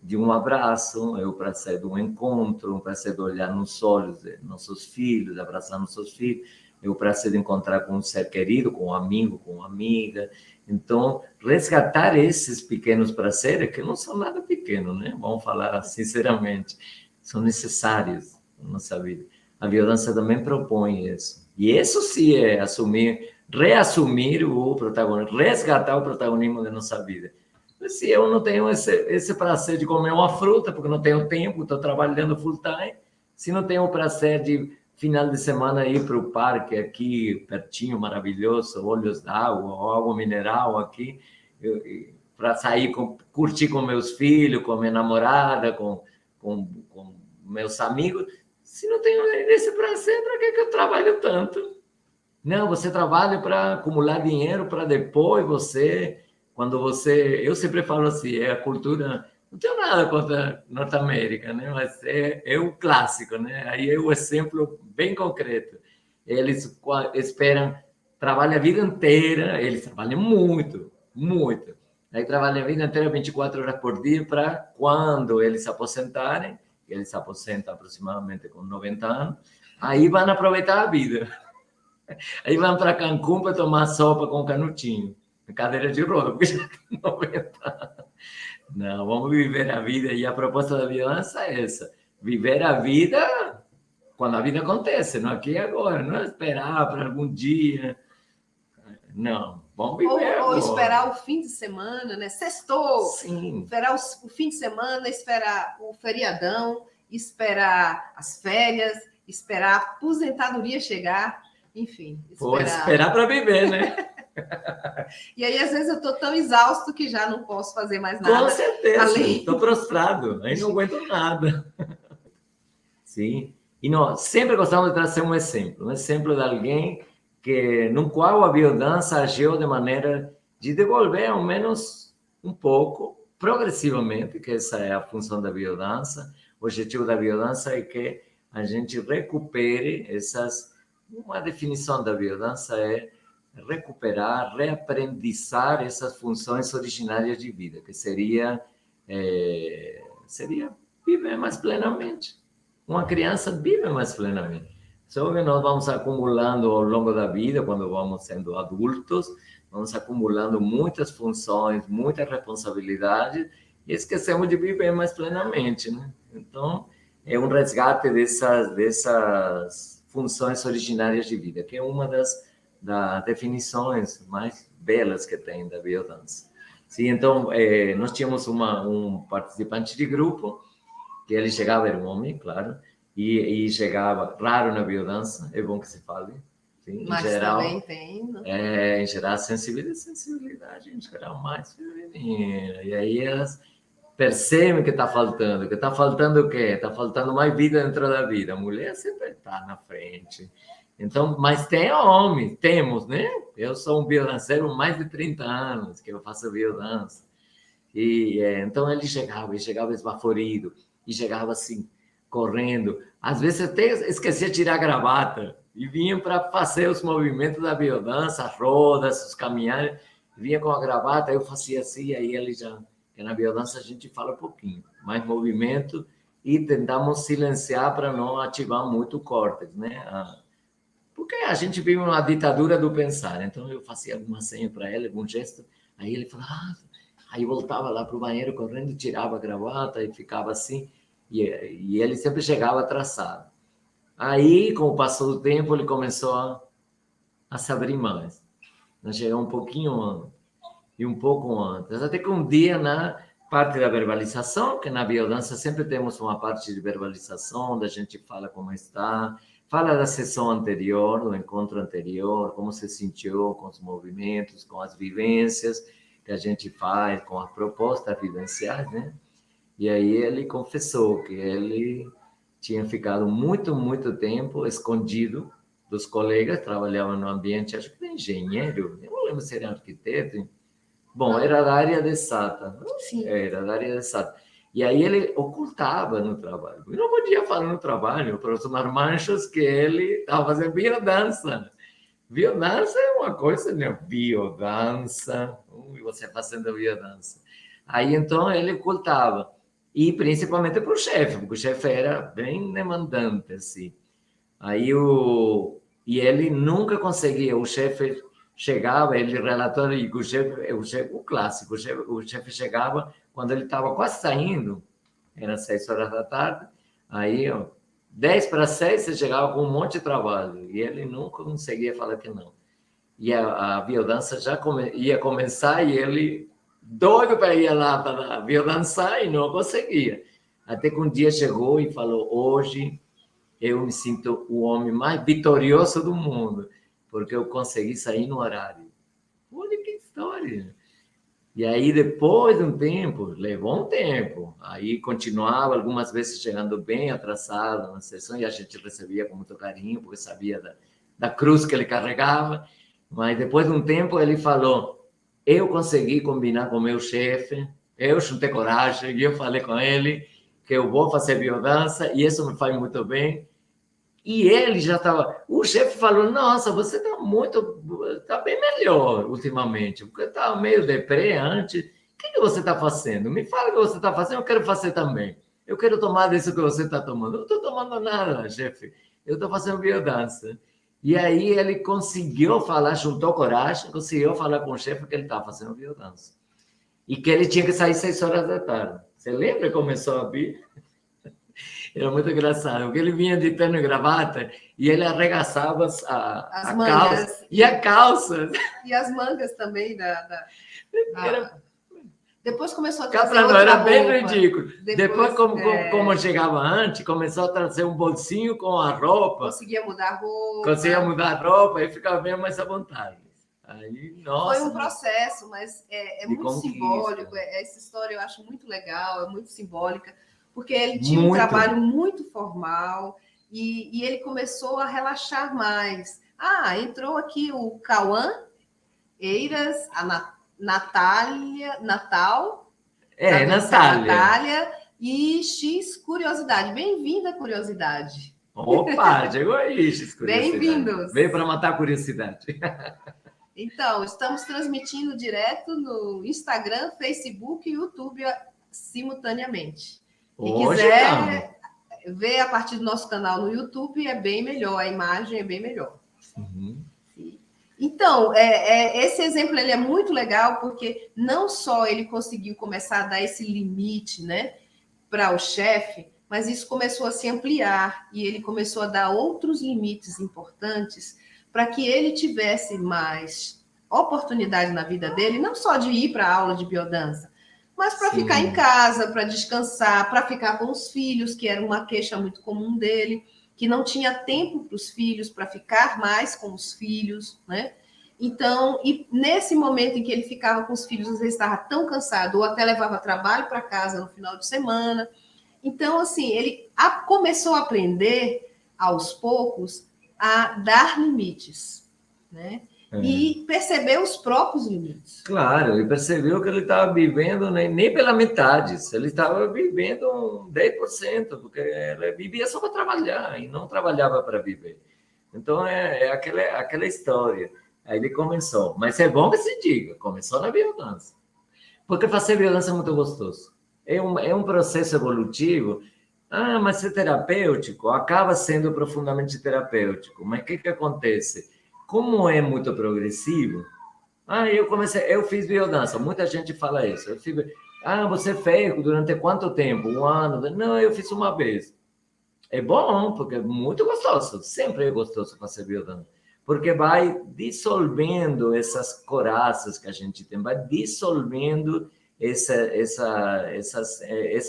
de um abraço, é o prazer de um encontro, o prazer de olhar nos olhos de nossos filhos, de abraçar nossos filhos, é o prazer de encontrar com um ser querido, com um amigo, com uma amiga. Então, resgatar esses pequenos prazeres, que não são nada pequenos, né? Vamos falar sinceramente, são necessários na nossa vida. A biodança também propõe isso. E isso sim é reassumir o protagonismo, resgatar o protagonismo da nossa vida. Se eu não tenho esse prazer de comer uma fruta, porque não tenho tempo, estou trabalhando full time, se não tenho o prazer de final de semana ir para o parque aqui, pertinho, maravilhoso, Olhos d'Água, água mineral aqui, para sair, curtir com meus filhos, com minha namorada, com meus amigos, se não tenho esse prazer, para que eu trabalho tanto? Não, você trabalha para acumular dinheiro para depois eu sempre falo assim, é a cultura, não tenho nada contra Norte-América, né? Mas é o clássico, né? Aí é o exemplo bem concreto. Eles esperam, trabalham a vida inteira, eles trabalham muito, muito. Aí trabalham a vida inteira, 24 horas por dia, para quando eles se aposentarem, eles se aposentam aproximadamente com 90 anos, aí vão aproveitar a vida. Aí vão para Cancún para tomar sopa com canutinho, cadeira de roda, porque já tem 90 anos. Não, vamos viver a vida. E a proposta da biodança é essa: viver a vida quando a vida acontece, não aqui e agora, não é esperar para algum dia. Não, vamos viver ou agora. Esperar o fim de semana, né? Sextou. Sim. Esperar o fim de semana, esperar o feriadão, esperar as férias, esperar a aposentadoria chegar. Enfim, esperar para viver, né? E aí, às vezes, eu estou tão exausto que já não posso fazer mais nada. Com certeza, estou prostrado, aí não aguento nada. Sim, e nós sempre gostamos de trazer um exemplo de alguém no qual a biodança agiu de maneira de devolver, ao menos um pouco, progressivamente, que essa é a função da biodança. O objetivo da biodança é que a gente recupere uma definição da biodança é recuperar, reaprendizar essas funções originárias de vida, que seria viver mais plenamente. Uma criança vive mais plenamente. Só que nós vamos acumulando ao longo da vida, quando vamos sendo adultos, vamos acumulando muitas funções, muitas responsabilidades, e esquecemos de viver mais plenamente, né? Então, é um resgate dessas funções originárias de vida, que é uma das definições mais belas que tem da biodança. Sim, então, nós tínhamos um participante de grupo, que ele chegava, era um homem, claro, e chegava raro na biodança, é bom que se fale. Sim, mas em geral, também tem, né? Em geral, sensibilidade em geral mais feminina. E aí elas percebem que está faltando. Que está faltando o quê? Está faltando mais vida dentro da vida. A mulher sempre está na frente. Então, mas tem homens, temos, né? Eu sou um biodanceiro há mais de 30 anos que eu faço biodança. Então ele chegava esbaforido, e chegava assim, correndo. Às vezes até esquecia de tirar a gravata, e vinha para fazer os movimentos da biodança, as rodas, os caminhares, vinha com a gravata, eu fazia assim, aí ele já... Porque na biodança a gente fala um pouquinho, mais movimento, e tentamos silenciar para não ativar muito o córtex, né? Porque a gente vive uma ditadura do pensar. Então eu fazia alguma senha para ele, algum gesto, aí ele falava... Aí voltava lá para o banheiro correndo, tirava a gravata e ficava assim, e ele sempre chegava atrasado. Aí, com o passar do tempo, ele começou a se abrir mais. Nós chegamos um pouquinho antes, e um pouco antes. Até que um dia, na parte da verbalização, que na biodança sempre temos uma parte de verbalização, onde a gente fala como está, fala da sessão anterior, do encontro anterior, como se sentiu com os movimentos, com as vivências que a gente faz, com as propostas vivenciais, né? E aí ele confessou que ele tinha ficado muito tempo escondido dos colegas, trabalhava no ambiente, acho que era engenheiro, eu não lembro se era arquiteto. Bom, era da área de exata. Sim. Era da área de exata. E aí ele ocultava no trabalho. Eu não podia falar no trabalho para os marmanjos que ele estava fazendo biodança. Biodança é uma coisa, né? Biodança, você fazendo biodança. Aí, então, ele ocultava. E principalmente para o chefe, porque o chefe era bem demandante, assim. E ele nunca conseguia, o chefe chegava, ele relatou, e o clássico, o chefe chegava quando ele estava quase saindo, era 6 horas da tarde, aí, 10 para 6, você chegava com um monte de trabalho, e ele nunca conseguia falar que não. E a biodança já ia começar, e ele doido para ir lá para biodançar, e não conseguia. Até que um dia chegou e falou, hoje eu me sinto o homem mais vitorioso do mundo, porque eu consegui sair no horário. Olha que história! E aí, depois de um tempo, levou um tempo, aí continuava, algumas vezes chegando bem atrasado na sessão, e a gente recebia com muito carinho, porque sabia da cruz que ele carregava, mas depois de um tempo ele falou, eu consegui combinar com o meu chefe, eu juntei coragem, e eu falei com ele que eu vou fazer biodança, e isso me faz muito bem. E ele já estava... O chefe falou, nossa, você está bem melhor ultimamente, porque estava meio deprê antes. O que você está fazendo? Me fala o que você está fazendo, eu quero fazer também. Eu quero tomar disso que você está tomando. Eu não estou tomando nada, chefe. Eu estou fazendo biodança. E aí ele conseguiu falar, juntou coragem, conseguiu falar com o chefe que ele estava fazendo biodança. E que ele tinha que sair 6 horas da tarde. Você lembra que começou a vir? Era muito engraçado, porque ele vinha de terno e gravata e ele arregaçava a calça. E a calça. E as mangas também Era... Depois começou a trazer não, outra era roupa. bem ridículo. Depois como chegava antes, começou a trazer um bolsinho com a roupa. Conseguia mudar a roupa. Conseguia mudar a roupa e ficava bem mais à vontade. Aí, nossa, foi um processo, mas é muito simbólico. Essa história eu acho muito legal, é muito simbólica, porque ele tinha um trabalho muito formal e ele começou a relaxar mais. Entrou aqui o Cauã Eiras, a Natal. Natália e X Curiosidade. Bem-vinda, Curiosidade. Opa, chegou aí, X Curiosidade. Bem-vindos. Veio para matar a curiosidade. Então, estamos transmitindo direto no Instagram, Facebook e YouTube simultaneamente. Quem quiser ver a partir do nosso canal no YouTube, é bem melhor, a imagem é bem melhor. Uhum. Então, esse exemplo ele é muito legal, porque não só ele conseguiu começar a dar esse limite, né, para o chefe, mas isso começou a se ampliar e ele começou a dar outros limites importantes para que ele tivesse mais oportunidade na vida dele, não só de ir para a aula de biodança, mas para ficar em casa, para descansar, para ficar com os filhos, que era uma queixa muito comum dele, que não tinha tempo para os filhos, para ficar mais com os filhos, né? Então, e nesse momento em que ele ficava com os filhos, às vezes estava tão cansado, ou até levava trabalho para casa no final de semana. Então, assim, ele começou a aprender, aos poucos, a dar limites, né? E perceber os próprios limites. Claro, e percebeu que ele estava vivendo nem pela metade, ele estava vivendo 10%, porque ele vivia só para trabalhar e não trabalhava para viver. Então, é aquela história. Aí ele começou. Mas é bom que se diga, começou na biodança. Porque fazer biodança é muito gostoso. É um processo evolutivo. Ah, mas é terapêutico? Acaba sendo profundamente terapêutico. Mas o que acontece? Como é muito progressivo, eu fiz biodança. Muita gente fala isso. Você fez durante quanto tempo? 1 ano? Não, eu fiz uma vez. É bom, porque é muito gostoso. Sempre é gostoso fazer biodança. Porque vai dissolvendo essas coraças que a gente tem, vai dissolvendo esse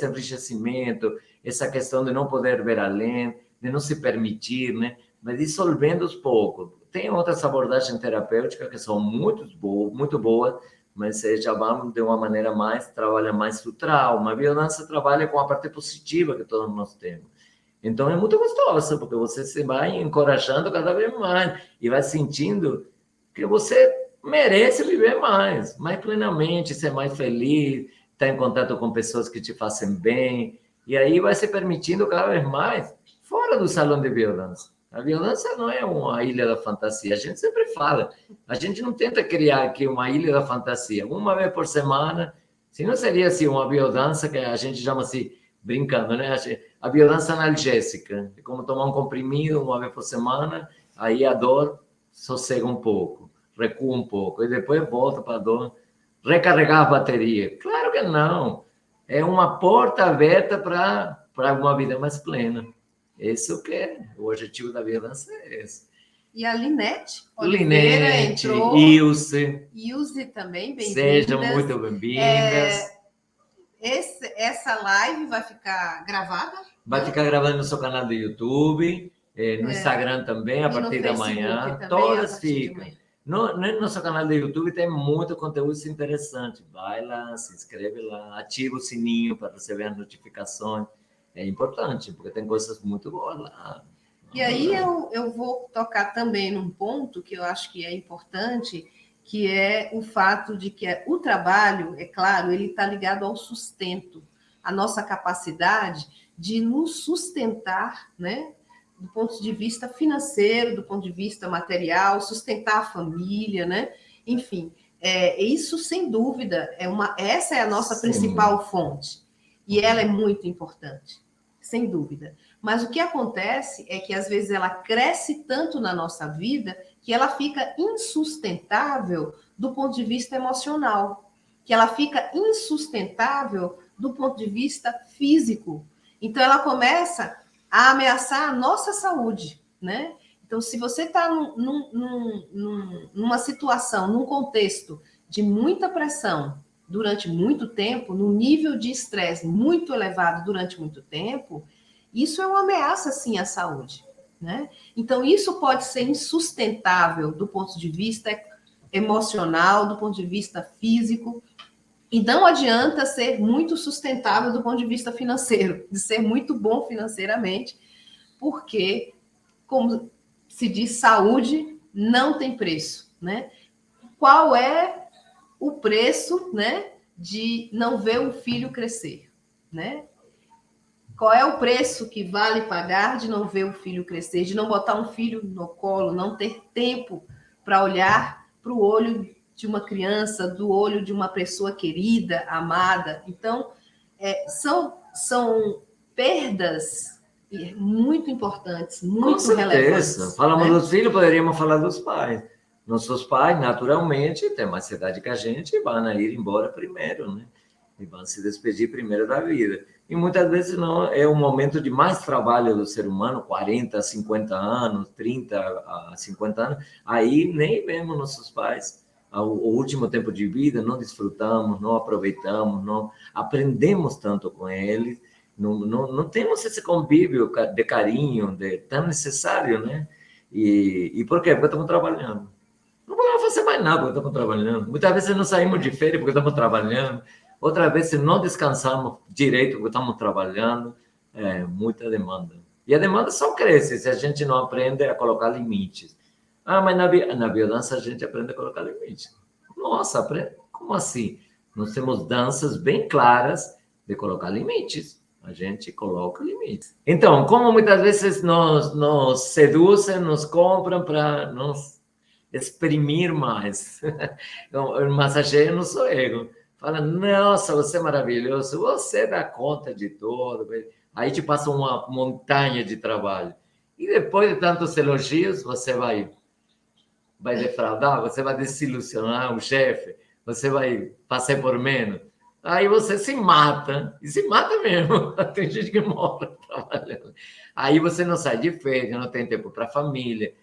enriquecimento, essa questão de não poder ver além, de não se permitir, né? Vai dissolvendo aos poucos. Tem outras abordagens terapêuticas que são muito boas, mas já vamos de uma maneira trabalha mais o trauma. A biodança trabalha com a parte positiva que todos nós temos. Então é muito gostoso, porque você se vai encorajando cada vez mais e vai sentindo que você merece viver mais plenamente, ser mais feliz, estar em contato com pessoas que te fazem bem, e aí vai se permitindo cada vez mais fora do salão de biodança. A biodança não é uma ilha da fantasia, a gente sempre fala, a gente não tenta criar aqui uma ilha da fantasia, uma vez por semana, se não seria assim uma biodança que a gente chama assim, brincando, né? A biodança analgésica, é como tomar um comprimido uma vez por semana, aí a dor sossega um pouco, recua um pouco, e depois volta para a dor, recarregar a bateria. Claro que não. É uma porta aberta para uma vida mais plena. Esse é o que é. O objetivo da biodança é esse. E a Linete Oliveira entrou. Ilse também, bem-vindas. Sejam muito bem-vindas. Essa live vai ficar gravada? Vai ficar gravada no seu canal do YouTube, no Instagram também, a partir da manhã. Todas ficam. No nosso canal do YouTube tem muito conteúdo interessante. Vai lá, se inscreve lá, ativa o sininho para receber as notificações. É importante, porque tem coisas muito boas lá. E aí eu vou tocar também num ponto que eu acho que é importante, que é o fato de que o trabalho, é claro, ele está ligado ao sustento, a nossa capacidade de nos sustentar, né? Do ponto de vista financeiro, do ponto de vista material, sustentar a família, né? Enfim, isso sem dúvida essa é a nossa principal fonte e ela é muito importante, sem dúvida. Mas o que acontece é que às vezes ela cresce tanto na nossa vida que ela fica insustentável do ponto de vista emocional, que ela fica insustentável do ponto de vista físico. Então ela começa a ameaçar a nossa saúde, né? Então, se você está numa situação, num contexto de muita pressão durante muito tempo, num nível de estresse muito elevado durante muito tempo, isso é uma ameaça, sim, à saúde, né? Então, isso pode ser insustentável do ponto de vista emocional, do ponto de vista físico, e não adianta ser muito sustentável do ponto de vista financeiro, de ser muito bom financeiramente, porque, como se diz, saúde não tem preço, né? Qual é o preço, né, de não ver um filho crescer, né? Qual é o preço que vale pagar de não ver o filho crescer, de não botar um filho no colo, não ter tempo para olhar para o olho de uma criança, do olho de uma pessoa querida, amada. Então, são perdas muito importantes, muito Com relevantes. certeza. Falamos, né, dos filhos, poderíamos falar dos pais. Nossos pais, naturalmente, têm mais idade que a gente e vão ir embora primeiro, né? E vão se despedir primeiro da vida. E muitas vezes não é o momento de mais trabalho do ser humano, 40, 50 anos, 30 a 50 anos. Aí nem vemos nossos pais. O último tempo de vida, não desfrutamos, não aproveitamos, não aprendemos tanto com eles. Não temos esse convívio de carinho, tão necessário, né? E por quê? Porque estamos trabalhando. Não podemos fazer mais nada porque estamos trabalhando. Muitas vezes não saímos de férias porque estamos trabalhando. Outra vez não descansamos direito porque estamos trabalhando. Muita demanda. E a demanda só cresce se a gente não aprende a colocar limites. Mas na biodança a gente aprende a colocar limites. Nossa, aprende? Como assim? Nós temos danças bem claras de colocar limites. A gente coloca limites. Então, como muitas vezes nos seduzem, nos compram para nos exprimir mais. O massageiro não sou eu. Fala, nossa, você é maravilhoso, você dá conta de tudo. Aí te passa uma montanha de trabalho. E depois de tantos elogios, você vai defraudar, você vai desilusionar o chefe, você vai passar por menos. Aí você se mata, e se mata mesmo. Tem gente que morre trabalhando. Aí você não sai de férias, não tem tempo para a família.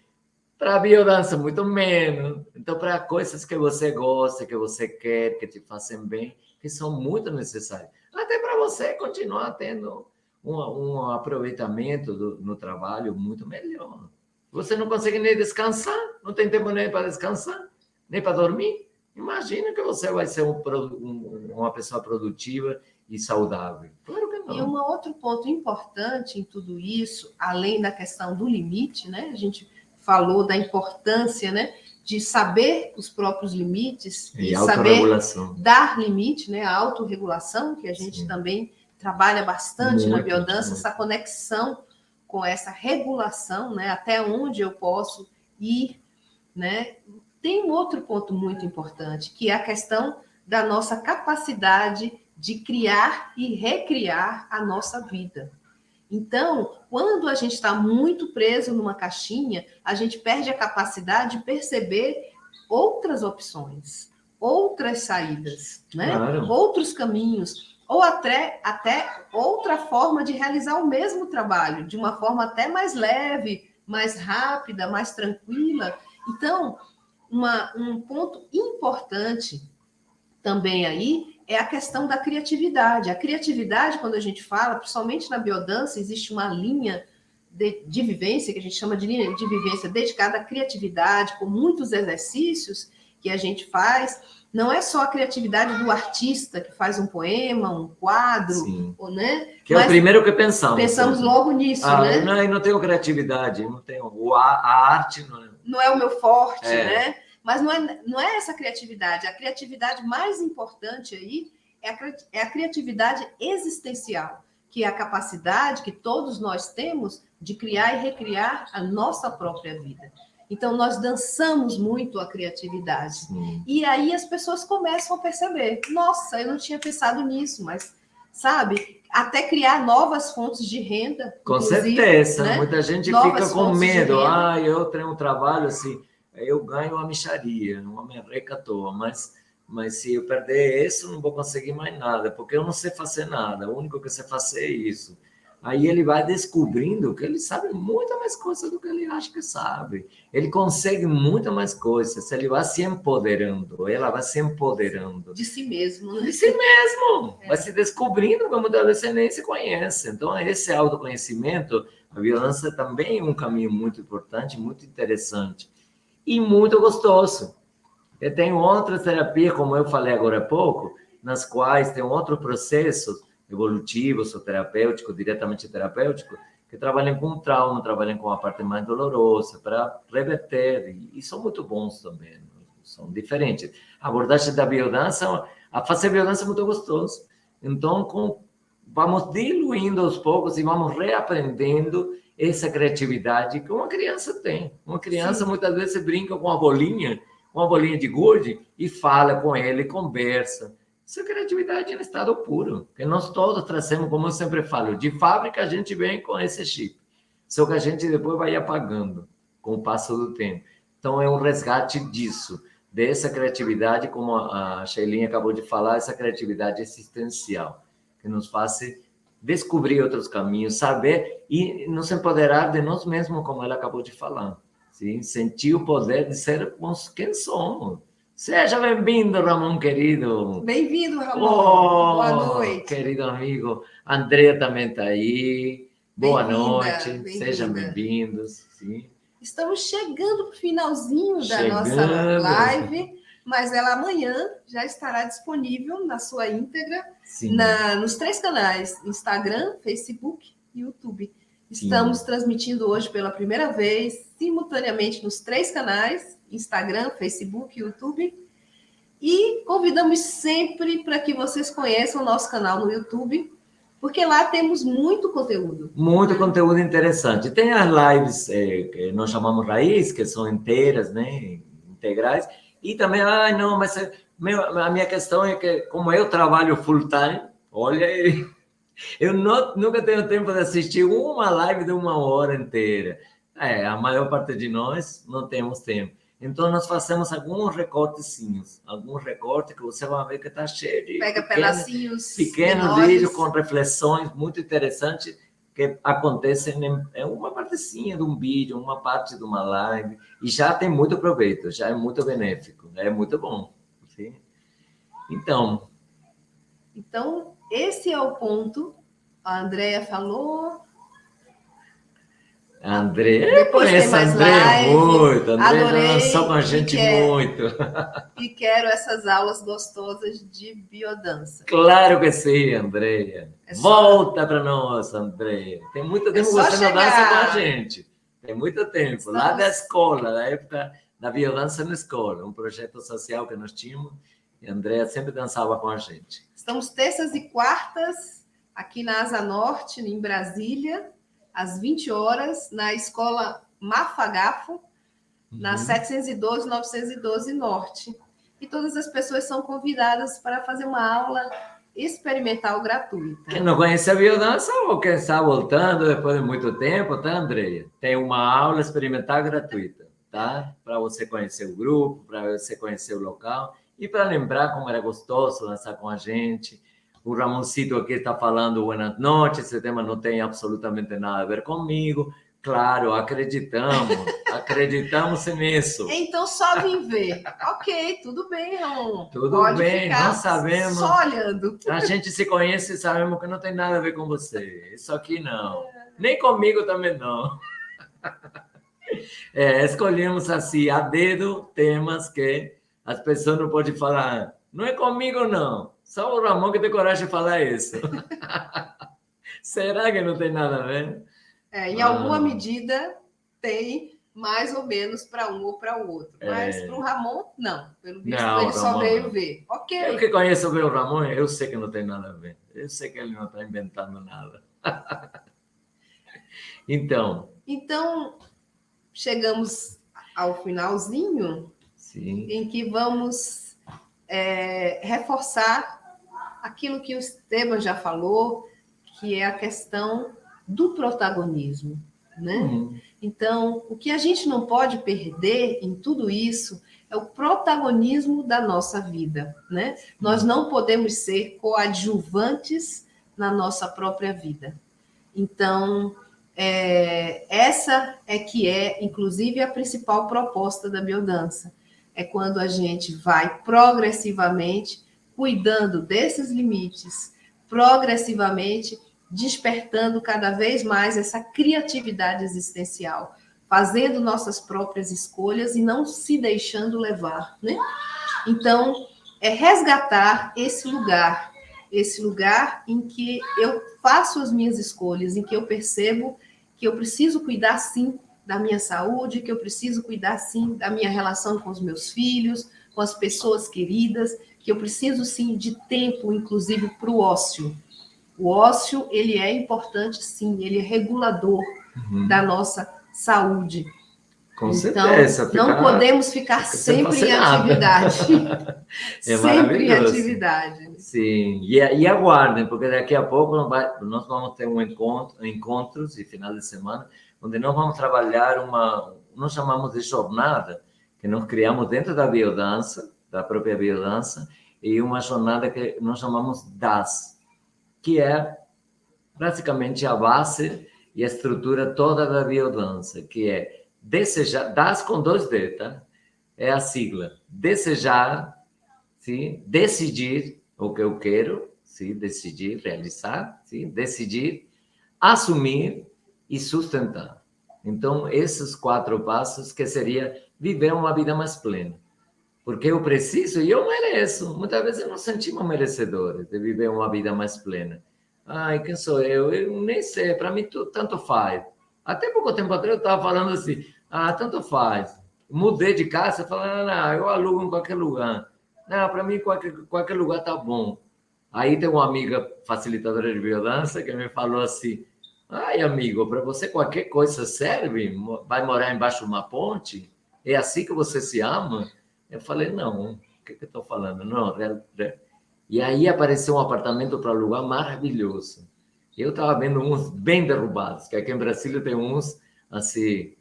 Para a biodança, muito menos. Então, para coisas que você gosta, que você quer, que te fazem bem, que são muito necessárias. Até para você continuar tendo um aproveitamento no trabalho muito melhor. Você não consegue nem descansar, não tem tempo nem para descansar, nem para dormir. Imagina que você vai ser uma pessoa produtiva e saudável. Claro que não. E um outro ponto importante em tudo isso, além da questão do limite, né? A gente falou da importância, né, de saber os próprios limites e saber dar limite, né? A autorregulação, que a gente, sim, também trabalha bastante muito, na biodança, essa conexão com essa regulação, né? Até onde eu posso ir, né? Tem um outro ponto muito importante, que é a questão da nossa capacidade de criar e recriar a nossa vida. Então, quando a gente está muito preso numa caixinha, a gente perde a capacidade de perceber outras opções, outras saídas, né? Claro. Outros caminhos, ou até outra forma de realizar o mesmo trabalho, de uma forma até mais leve, mais rápida, mais tranquila. Então, um ponto importante também aí é a questão da criatividade. A criatividade, quando a gente fala, principalmente na biodança, existe uma linha de vivência, que a gente chama de linha de vivência dedicada à criatividade, com muitos exercícios que a gente faz. Não é só a criatividade do artista que faz um poema, um quadro, né? Que é o primeiro que pensamos. Pensamos logo nisso, né? Eu não tenho criatividade, não tenho. A arte não é o meu forte, né? Mas não é essa criatividade. A criatividade mais importante aí é a criatividade existencial, que é a capacidade que todos nós temos de criar e recriar a nossa própria vida. Então, nós dançamos muito a criatividade. Sim. E aí as pessoas começam a perceber, nossa, eu não tinha pensado nisso, mas, sabe, até criar novas fontes de renda. Com certeza, né? Muita gente novas fica com medo. Eu tenho um trabalho assim, eu ganho uma mixaria, uma merreca à toa, mas se eu perder isso, não vou conseguir mais nada, porque eu não sei fazer nada, o único que eu sei fazer é isso. Aí ele vai descobrindo que ele sabe muito mais coisas do que ele acha que sabe. Ele consegue muito mais coisas, ele vai se empoderando, ela vai se empoderando. De si mesmo, né? De si mesmo, vai se descobrindo como muitas vezes você nem se conhece. Então, esse autoconhecimento, a biodança também é um caminho muito importante, muito interessante. E muito gostoso. Eu tenho outras terapias, como eu falei agora há pouco, nas quais tem outros processos evolutivos ou terapêuticos, diretamente terapêuticos, que trabalham com trauma, trabalham com a parte mais dolorosa, para reverter, e são muito bons também, são diferentes. A abordagem da biodança, a fazer biodança é muito gostoso. Então, vamos diluindo aos poucos e vamos reaprendendo essa criatividade que uma criança tem. Uma criança, sim, muitas vezes brinca com a bolinha, uma bolinha de gude e fala com ele, conversa. Isso é criatividade em estado puro, que nós todos trazemos, como eu sempre falo, de fábrica a gente vem com esse chip, só que a gente depois vai apagando com o passo do tempo. Então, é um resgate disso, dessa criatividade, como a Sheilinha acabou de falar, essa criatividade existencial, que nos faz descobrir outros caminhos, saber e nos empoderar de nós mesmos, como ela acabou de falar. Sim? Sentir o poder de sermos quem somos. Seja bem-vindo, Ramon, querido. Bem-vindo, Ramon. Oh, boa noite. Querido amigo. Andrea também está aí. Boa noite. Bem-vinda. Sejam bem-vindos. Sim. Estamos chegando para o finalzinho da nossa live, mas ela amanhã já estará disponível na sua íntegra, nos 3 canais, Instagram, Facebook e YouTube. Estamos transmitindo hoje pela primeira vez, simultaneamente nos 3 canais, Instagram, Facebook e YouTube. E convidamos sempre para que vocês conheçam o nosso canal no YouTube, porque lá temos muito conteúdo. Muito conteúdo interessante. Tem as lives que nós chamamos raiz, que são inteiras, né? Integrais. E também, mas a minha questão é que, como eu trabalho full time, olha, eu nunca tenho tempo de assistir uma live de 1 hora inteira. A maior parte de nós não temos tempo. Então, nós fazemos alguns recortezinhos, alguns recortes que você vai ver que está cheio de pedacinhos pequenos vídeos com reflexões muito interessantes que acontecem em uma partezinha de um vídeo, uma parte de uma live, e já tem muito proveito, já é muito benéfico, é muito bom. Sim? Então, esse é o ponto. A Andrea falou... André, conheço a André muito. André dançou com a gente muito. E quero essas aulas gostosas de biodança. Claro que sim, Andréia. Volta para nós, Andréia. Tem muito tempo você não dança com a gente. Tem muito tempo. Lá da escola, da época da biodança na escola. Um projeto social que nós tínhamos. E a Andréia sempre dançava com a gente. Estamos terças e quartas aqui na Asa Norte, em Brasília, às 20 horas, na escola Mafagafo, na 712, 912 Norte. E todas as pessoas são convidadas para fazer uma aula experimental gratuita. Quem não conhece a biodança ou quem está voltando depois de muito tempo, tá, Andréia? Tem uma aula experimental gratuita, tá? Para você conhecer o grupo, para você conhecer o local e para lembrar como era gostoso dançar com a gente. O Ramoncito aqui está falando buenas noches, esse tema não tem absolutamente nada a ver comigo. Claro, acreditamos nisso. Então, só vim ver. Ok, tudo bem, Ramon. Tudo pode bem, nós sabemos. Só olhando. A gente se conhece e sabemos que não tem nada a ver com você. Isso aqui não. Nem comigo também não. Escolhemos assim, a dedo, temas que as pessoas não podem falar. Não é comigo, não. Só o Ramon que tem coragem de falar isso. Será que não tem nada a ver? Em alguma medida, tem mais ou menos para um ou para o outro. Mas para o Ramon, não. Pelo visto, não, ele só veio ver. Ok. Eu que conheço bem o Ramon, eu sei que não tem nada a ver. Eu sei que ele não está inventando nada. Então, chegamos ao finalzinho, sim, em que vamos reforçar aquilo que o Esteban já falou, que é a questão do protagonismo, né? Então, o que a gente não pode perder em tudo isso é o protagonismo da nossa vida, né? Nós não podemos ser coadjuvantes na nossa própria vida. Então, essa que é, inclusive, a principal proposta da biodança. É quando a gente vai progressivamente cuidando desses limites, progressivamente despertando cada vez mais essa criatividade existencial, fazendo nossas próprias escolhas e não se deixando levar, né? Então, é resgatar esse lugar em que eu faço as minhas escolhas, em que eu percebo que eu preciso cuidar, sim, da minha saúde, que eu preciso cuidar, sim, da minha relação com os meus filhos, com as pessoas queridas, que eu preciso, sim, de tempo, inclusive, para o ócio. O ócio, ele é importante, sim, ele é regulador da nossa saúde. Com certeza. Então, não podemos ficar sempre em atividade. Sempre em atividade. Sim, e aguardem, porque daqui a pouco nós vamos ter encontros de final de semana, onde nós vamos trabalhar nós chamamos de jornada, que nós criamos dentro da biodança, da própria biodança, e uma jornada que nós chamamos DAS, que é praticamente a base e a estrutura toda da biodança, que é desejar, DAS com 2D, tá? É a sigla, desejar, sim? Decidir o que eu quero, sim? Decidir, realizar, sim? Decidir, assumir e sustentar. Então, esses 4 passos que seria viver uma vida mais plena. Porque eu preciso e eu mereço. Muitas vezes nos sentimos merecedores de viver uma vida mais plena. Ai, quem sou eu? Eu nem sei, para mim tanto faz. Até pouco tempo atrás eu estava falando assim, tanto faz. Mudei de casa, falando, não, eu alugo em qualquer lugar. Não, para mim qualquer lugar tá bom. Aí tem uma amiga facilitadora de biodança que me falou assim, ai, amigo, para você qualquer coisa serve? Vai morar embaixo de uma ponte? É assim que você se ama? Eu falei, não, o que eu estou falando? Não, E aí apareceu um apartamento para alugar maravilhoso. Eu estava vendo uns bem derrubados, que aqui em Brasília tem uns, assim,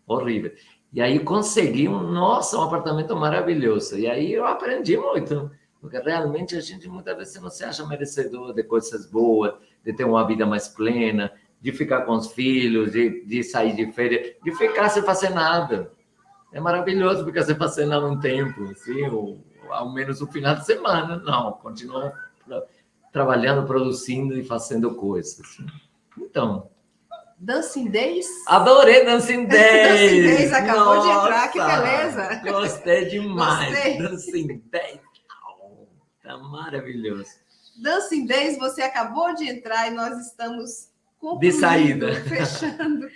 horríveis. E aí consegui um apartamento maravilhoso. E aí eu aprendi muito, porque realmente a gente muitas vezes não se acha merecedor de coisas boas, de ter uma vida mais plena, de ficar com os filhos, de sair de férias, de ficar sem fazer nada. É maravilhoso ficar sem fazer nada um tempo, assim, ou ao menos o final de semana. Não, continuar trabalhando, produzindo e fazendo coisas. Então... Dancing Days? Adorei Dancing Days! Dancing Days acabou de entrar, que beleza! Gostei demais! Gostei. Dancing Days! Tá maravilhoso! Dancing Days, você acabou de entrar e nós estamos de saída, fechando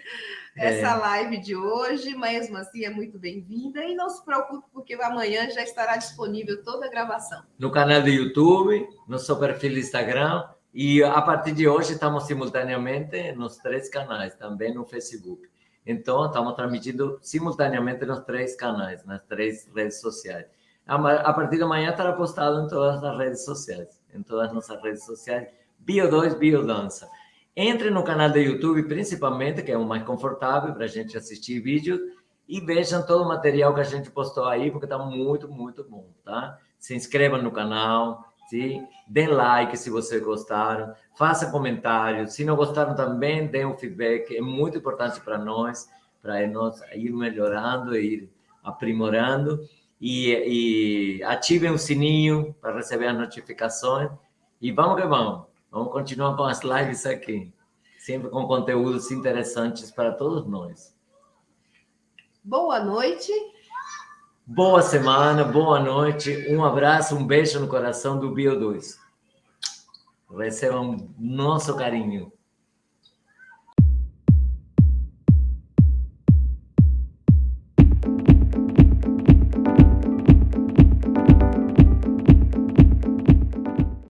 essa live de hoje, mesmo assim é muito bem-vinda e não se preocupe porque amanhã já estará disponível toda a gravação. No canal do YouTube, no seu perfil do Instagram e a partir de hoje estamos simultaneamente nos 3 canais, também no Facebook. Então, estamos transmitindo simultaneamente nos 3 canais, nas 3 redes sociais. A partir de amanhã estará postado em todas as redes sociais, em todas as nossas redes sociais, Bio2 Biodança. Entre no canal do YouTube, principalmente, que é o mais confortável para a gente assistir vídeos, e vejam todo o material que a gente postou aí, porque está muito, muito bom, tá? Se inscrevam no canal, sim? Dêem like se vocês gostaram, façam comentários. Se não gostaram também, deem um feedback, é muito importante para nós ir melhorando, ir aprimorando. E ativem o sininho para receber as notificações. E vamos que vamos. Vamos continuar com as lives aqui, sempre com conteúdos interessantes para todos nós. Boa noite. Boa semana, boa noite. Um abraço, um beijo no coração do Bio2. Recebam nosso carinho.